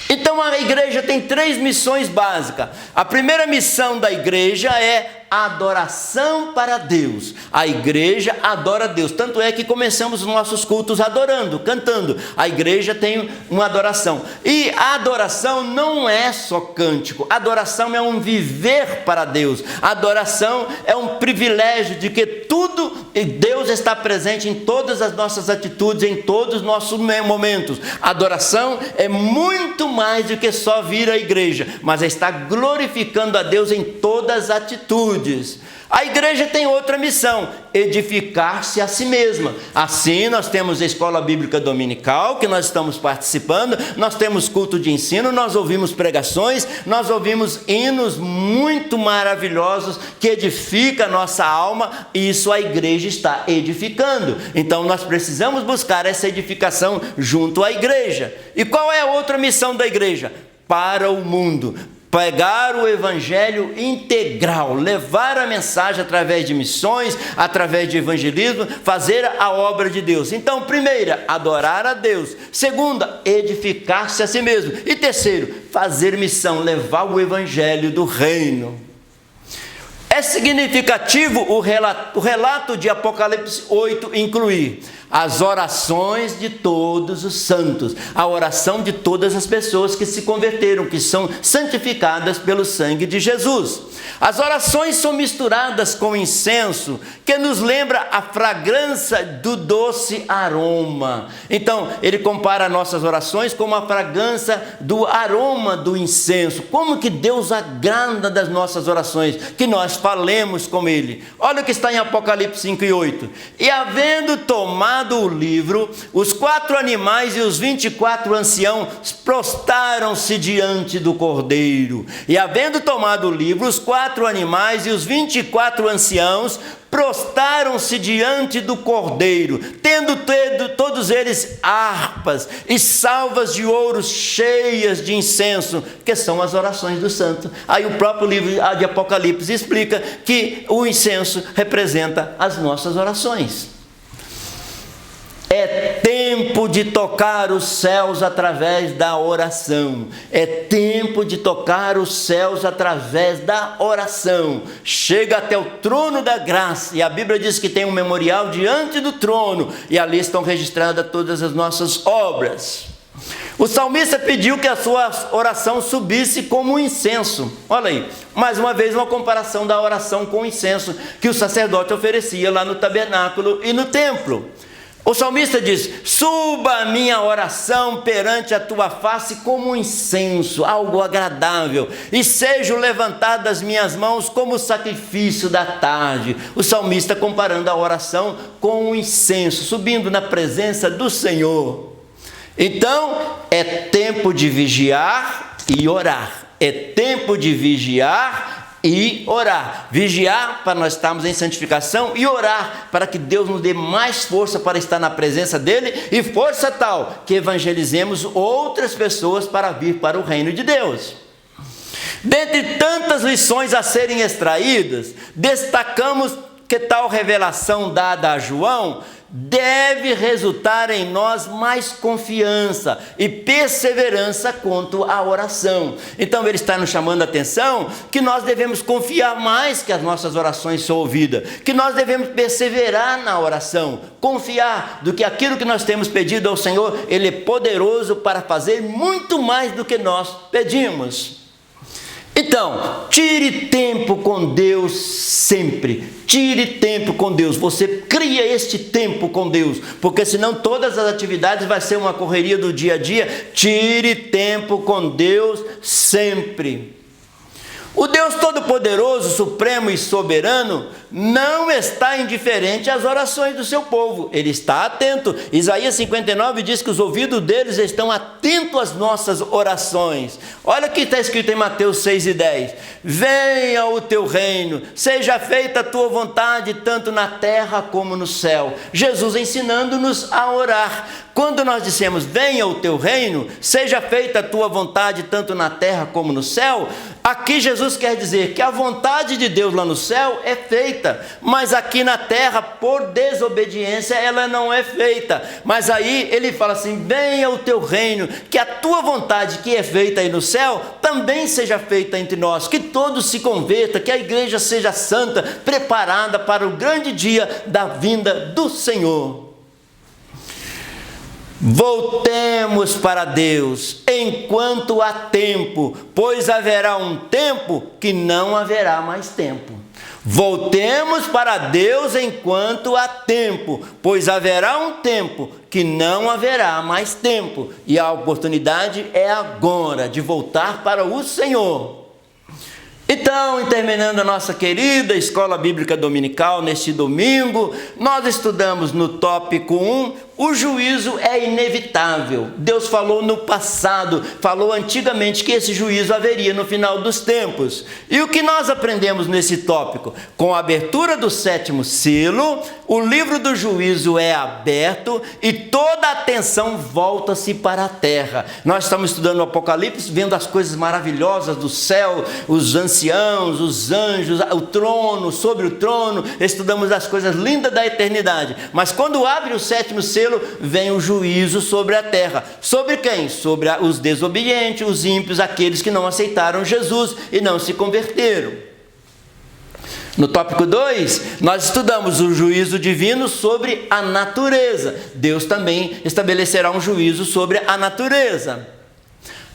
Então a igreja tem 3 missões básicas. A primeira missão da igreja é a adoração para Deus. A igreja adora a Deus. Tanto é que começamos os nossos cultos adorando, cantando. A igreja tem uma adoração. E a adoração não é só cântico. A adoração é um viver para Deus. A adoração é um privilégio de que tudo, Deus está presente em todas as nossas atitudes, em todos os nossos momentos. A adoração é muito mais do que só vir à igreja, mas é estar glorificando a Deus em todas as atitudes. A igreja tem outra missão: edificar-se a si mesma. Assim, nós temos a escola bíblica dominical, que nós estamos participando, nós temos culto de ensino, nós ouvimos pregações, nós ouvimos hinos muito maravilhosos que edificam a nossa alma, e isso a igreja está edificando. Então, nós precisamos buscar essa edificação junto à igreja. E qual é a outra missão da igreja? Para o mundo. Pregar o evangelho integral, levar a mensagem através de missões, através de evangelismo, fazer a obra de Deus. Então, primeira, adorar a Deus. Segunda, edificar-se a si mesmo. E terceiro, fazer missão, levar o evangelho do reino. É significativo o relato de Apocalipse 8 incluir as orações de todos os santos, a oração de todas as pessoas que se converteram, que são santificadas pelo sangue de Jesus. As orações são misturadas com incenso, que nos lembra a fragrância do doce aroma. Então, ele compara nossas orações com a fragrância do aroma do incenso. Como que Deus agrada das nossas orações, que nós falemos com Ele. Olha o que está em Apocalipse 5 e 8. E havendo tomado o livro, os 4 animais e os 24 anciãos prostaram-se diante do Cordeiro. E havendo tomado o livro, os 4 animais e os 24 anciãos prostaram-se diante do Cordeiro, tendo todos eles harpas e salvas de ouro cheias de incenso, que são as orações dos santos. Aí o próprio livro de Apocalipse explica que o incenso representa as nossas orações. É tempo de tocar os céus através da oração. É tempo de tocar os céus através da oração. Chega até o trono da graça, e a Bíblia diz que tem um memorial diante do trono, e ali estão registradas todas as nossas obras. O salmista pediu que a sua oração subisse como um incenso. Olha aí, mais uma vez uma comparação da oração com o incenso que o sacerdote oferecia lá no tabernáculo e no templo. O salmista diz: suba a minha oração perante a tua face como um incenso, algo agradável, e sejam levantadas as minhas mãos como o sacrifício da tarde. O salmista comparando a oração com o incenso, subindo na presença do Senhor. Então, é tempo de vigiar e orar. É tempo de vigiar e orar. Vigiar para nós estarmos em santificação, e orar para que Deus nos dê mais força para estar na presença dele, e força tal que evangelizemos outras pessoas para vir para o reino de Deus. Dentre tantas lições a serem extraídas, destacamos que tal revelação dada a João deve resultar em nós mais confiança e perseverança quanto à oração. Então ele está nos chamando a atenção que nós devemos confiar mais que as nossas orações são ouvidas, que nós devemos perseverar na oração, confiar do que aquilo que nós temos pedido ao Senhor, Ele é poderoso para fazer muito mais do que nós pedimos. Então, tire tempo com Deus sempre. Tire tempo com Deus. Você cria este tempo com Deus, porque senão todas as atividades vai ser uma correria do dia a dia. Tire tempo com Deus sempre. O Deus Todo-Poderoso, Supremo e Soberano não está indiferente às orações do seu povo. Ele está atento. Isaías 59 diz que os ouvidos deles estão atentos às nossas orações. Olha o que está escrito em Mateus 6:10. Venha o teu reino, seja feita a tua vontade, tanto na terra como no céu. Jesus ensinando-nos a orar. Quando nós dissemos, venha o teu reino, seja feita a tua vontade, tanto na terra como no céu, aqui Jesus quer dizer que a vontade de Deus lá no céu é feita, mas aqui na terra, por desobediência, ela não é feita. Mas aí ele fala assim, venha o teu reino, que a tua vontade que é feita aí no céu, também seja feita entre nós, que todos se convertam, que a igreja seja santa, preparada para o grande dia da vinda do Senhor. Voltemos para Deus enquanto há tempo, pois haverá um tempo que não haverá mais tempo. Voltemos para Deus enquanto há tempo, pois haverá um tempo que não haverá mais tempo. E a oportunidade é agora de voltar para o Senhor. Então, terminando a nossa querida Escola Bíblica Dominical, neste domingo, nós estudamos no tópico 1, o juízo é inevitável. Deus falou no passado, falou antigamente que esse juízo haveria no final dos tempos. E o que nós aprendemos nesse tópico? Com a abertura do 7º selo, o livro do juízo é aberto e toda a atenção volta-se para a terra. Nós estamos estudando o Apocalipse, vendo as coisas maravilhosas do céu, os anciãos, os anjos, o trono, sobre o trono, estudamos as coisas lindas da eternidade. Mas quando abre o 7º selo, vem o juízo sobre a terra. Sobre quem? Sobre os desobedientes, os ímpios, aqueles que não aceitaram Jesus e não se converteram. No tópico 2, nós estudamos o juízo divino sobre a natureza. Deus também estabelecerá um juízo sobre a natureza.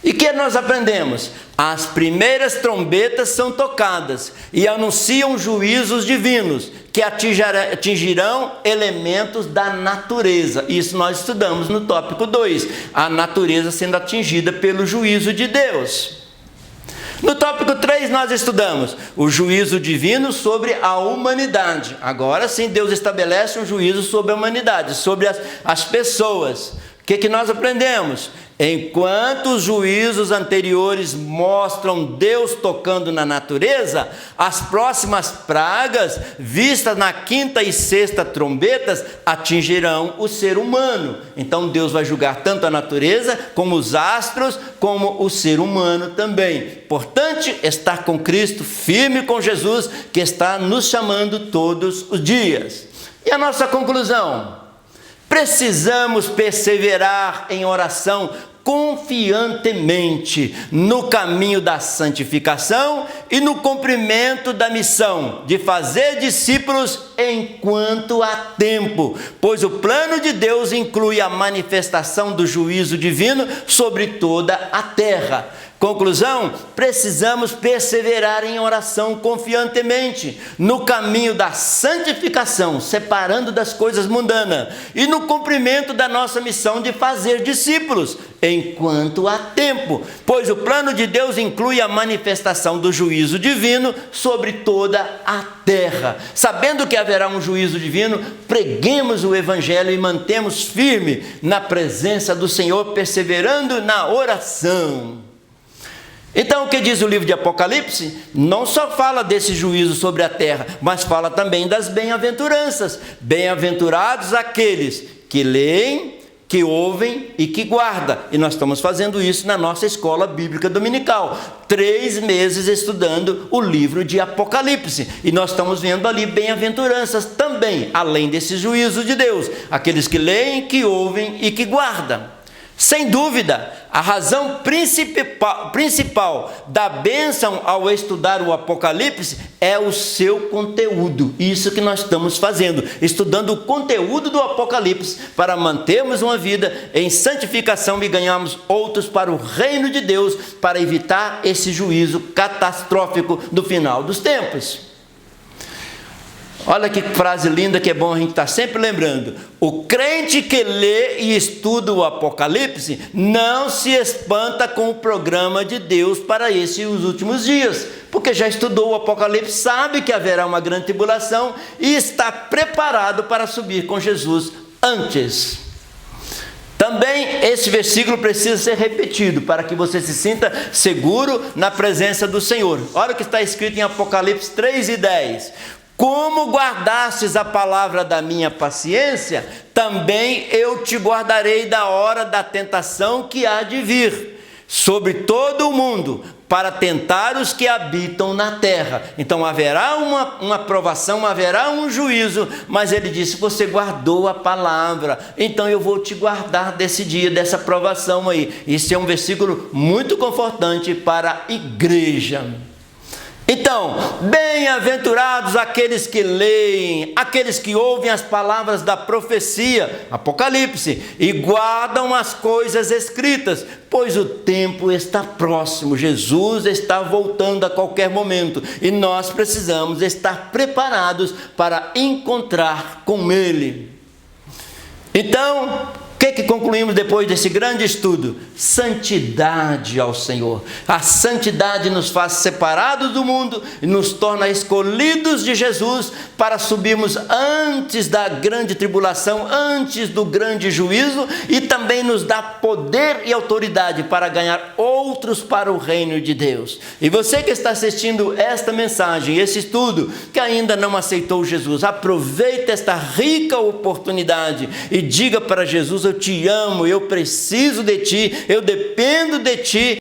E o que nós aprendemos? As primeiras trombetas são tocadas e anunciam juízos divinos que atingirão elementos da natureza. Isso nós estudamos no tópico 2, a natureza sendo atingida pelo juízo de Deus. No tópico 3 nós estudamos o juízo divino sobre a humanidade. Agora sim Deus estabelece um juízo sobre a humanidade, sobre as pessoas. O que nós aprendemos? Enquanto os juízos anteriores mostram Deus tocando na natureza, as próximas pragas, vistas na 5ª e 6ª trombetas, atingirão o ser humano. Então Deus vai julgar tanto a natureza, como os astros, como o ser humano também. Importante estar com Cristo, firme com Jesus, que está nos chamando todos os dias. E a nossa conclusão? Precisamos perseverar em oração confiantemente no caminho da santificação e no cumprimento da missão de fazer discípulos enquanto há tempo, pois o plano de Deus inclui a manifestação do juízo divino sobre toda a terra. Conclusão, precisamos perseverar em oração confiantemente, no caminho da santificação, separando das coisas mundanas, e no cumprimento da nossa missão de fazer discípulos, enquanto há tempo, pois o plano de Deus inclui a manifestação do juízo divino sobre toda a terra. Sabendo que haverá um juízo divino, preguemos o Evangelho e mantemos firme na presença do Senhor, perseverando na oração. Então, o que diz o livro de Apocalipse? Não só fala desse juízo sobre a terra, mas fala também das bem-aventuranças. Bem-aventurados aqueles que leem, que ouvem e que guardam. E nós estamos fazendo isso na nossa escola bíblica dominical. 3 meses estudando o livro de Apocalipse. E nós estamos vendo ali bem-aventuranças também, além desse juízo de Deus. Aqueles que leem, que ouvem e que guardam. Sem dúvida, a razão principal da bênção ao estudar o Apocalipse é o seu conteúdo. Isso que nós estamos fazendo, estudando o conteúdo do Apocalipse para mantermos uma vida em santificação e ganharmos outros para o reino de Deus, para evitar esse juízo catastrófico do final dos tempos. Olha que frase linda que é bom a gente estar sempre lembrando. O crente que lê e estuda o Apocalipse não se espanta com o programa de Deus para esses últimos dias, porque já estudou o Apocalipse, sabe que haverá uma grande tribulação e está preparado para subir com Jesus antes. Também esse versículo precisa ser repetido para que você se sinta seguro na presença do Senhor. Olha o que está escrito em Apocalipse 3:10. Como guardastes a palavra da minha paciência, também eu te guardarei da hora da tentação que há de vir sobre todo o mundo, para tentar os que habitam na terra. Então haverá uma provação, haverá um juízo, mas ele disse, você guardou a palavra, então eu vou te guardar desse dia, dessa provação aí. Isso é um versículo muito confortante para a igreja. Então, bem-aventurados aqueles que leem, aqueles que ouvem as palavras da profecia, Apocalipse, e guardam as coisas escritas, pois o tempo está próximo, Jesus está voltando a qualquer momento, e nós precisamos estar preparados para encontrar com Ele. Então, o que concluímos depois desse grande estudo? Santidade ao Senhor. A santidade nos faz separados do mundo e nos torna escolhidos de Jesus para subirmos antes da grande tribulação, antes do grande juízo, e também nos dá poder e autoridade para ganhar outros para o reino de Deus. E você que está assistindo esta mensagem, esse estudo, que ainda não aceitou Jesus, aproveite esta rica oportunidade e diga para Jesus, eu te amo, eu preciso de ti, eu dependo de ti,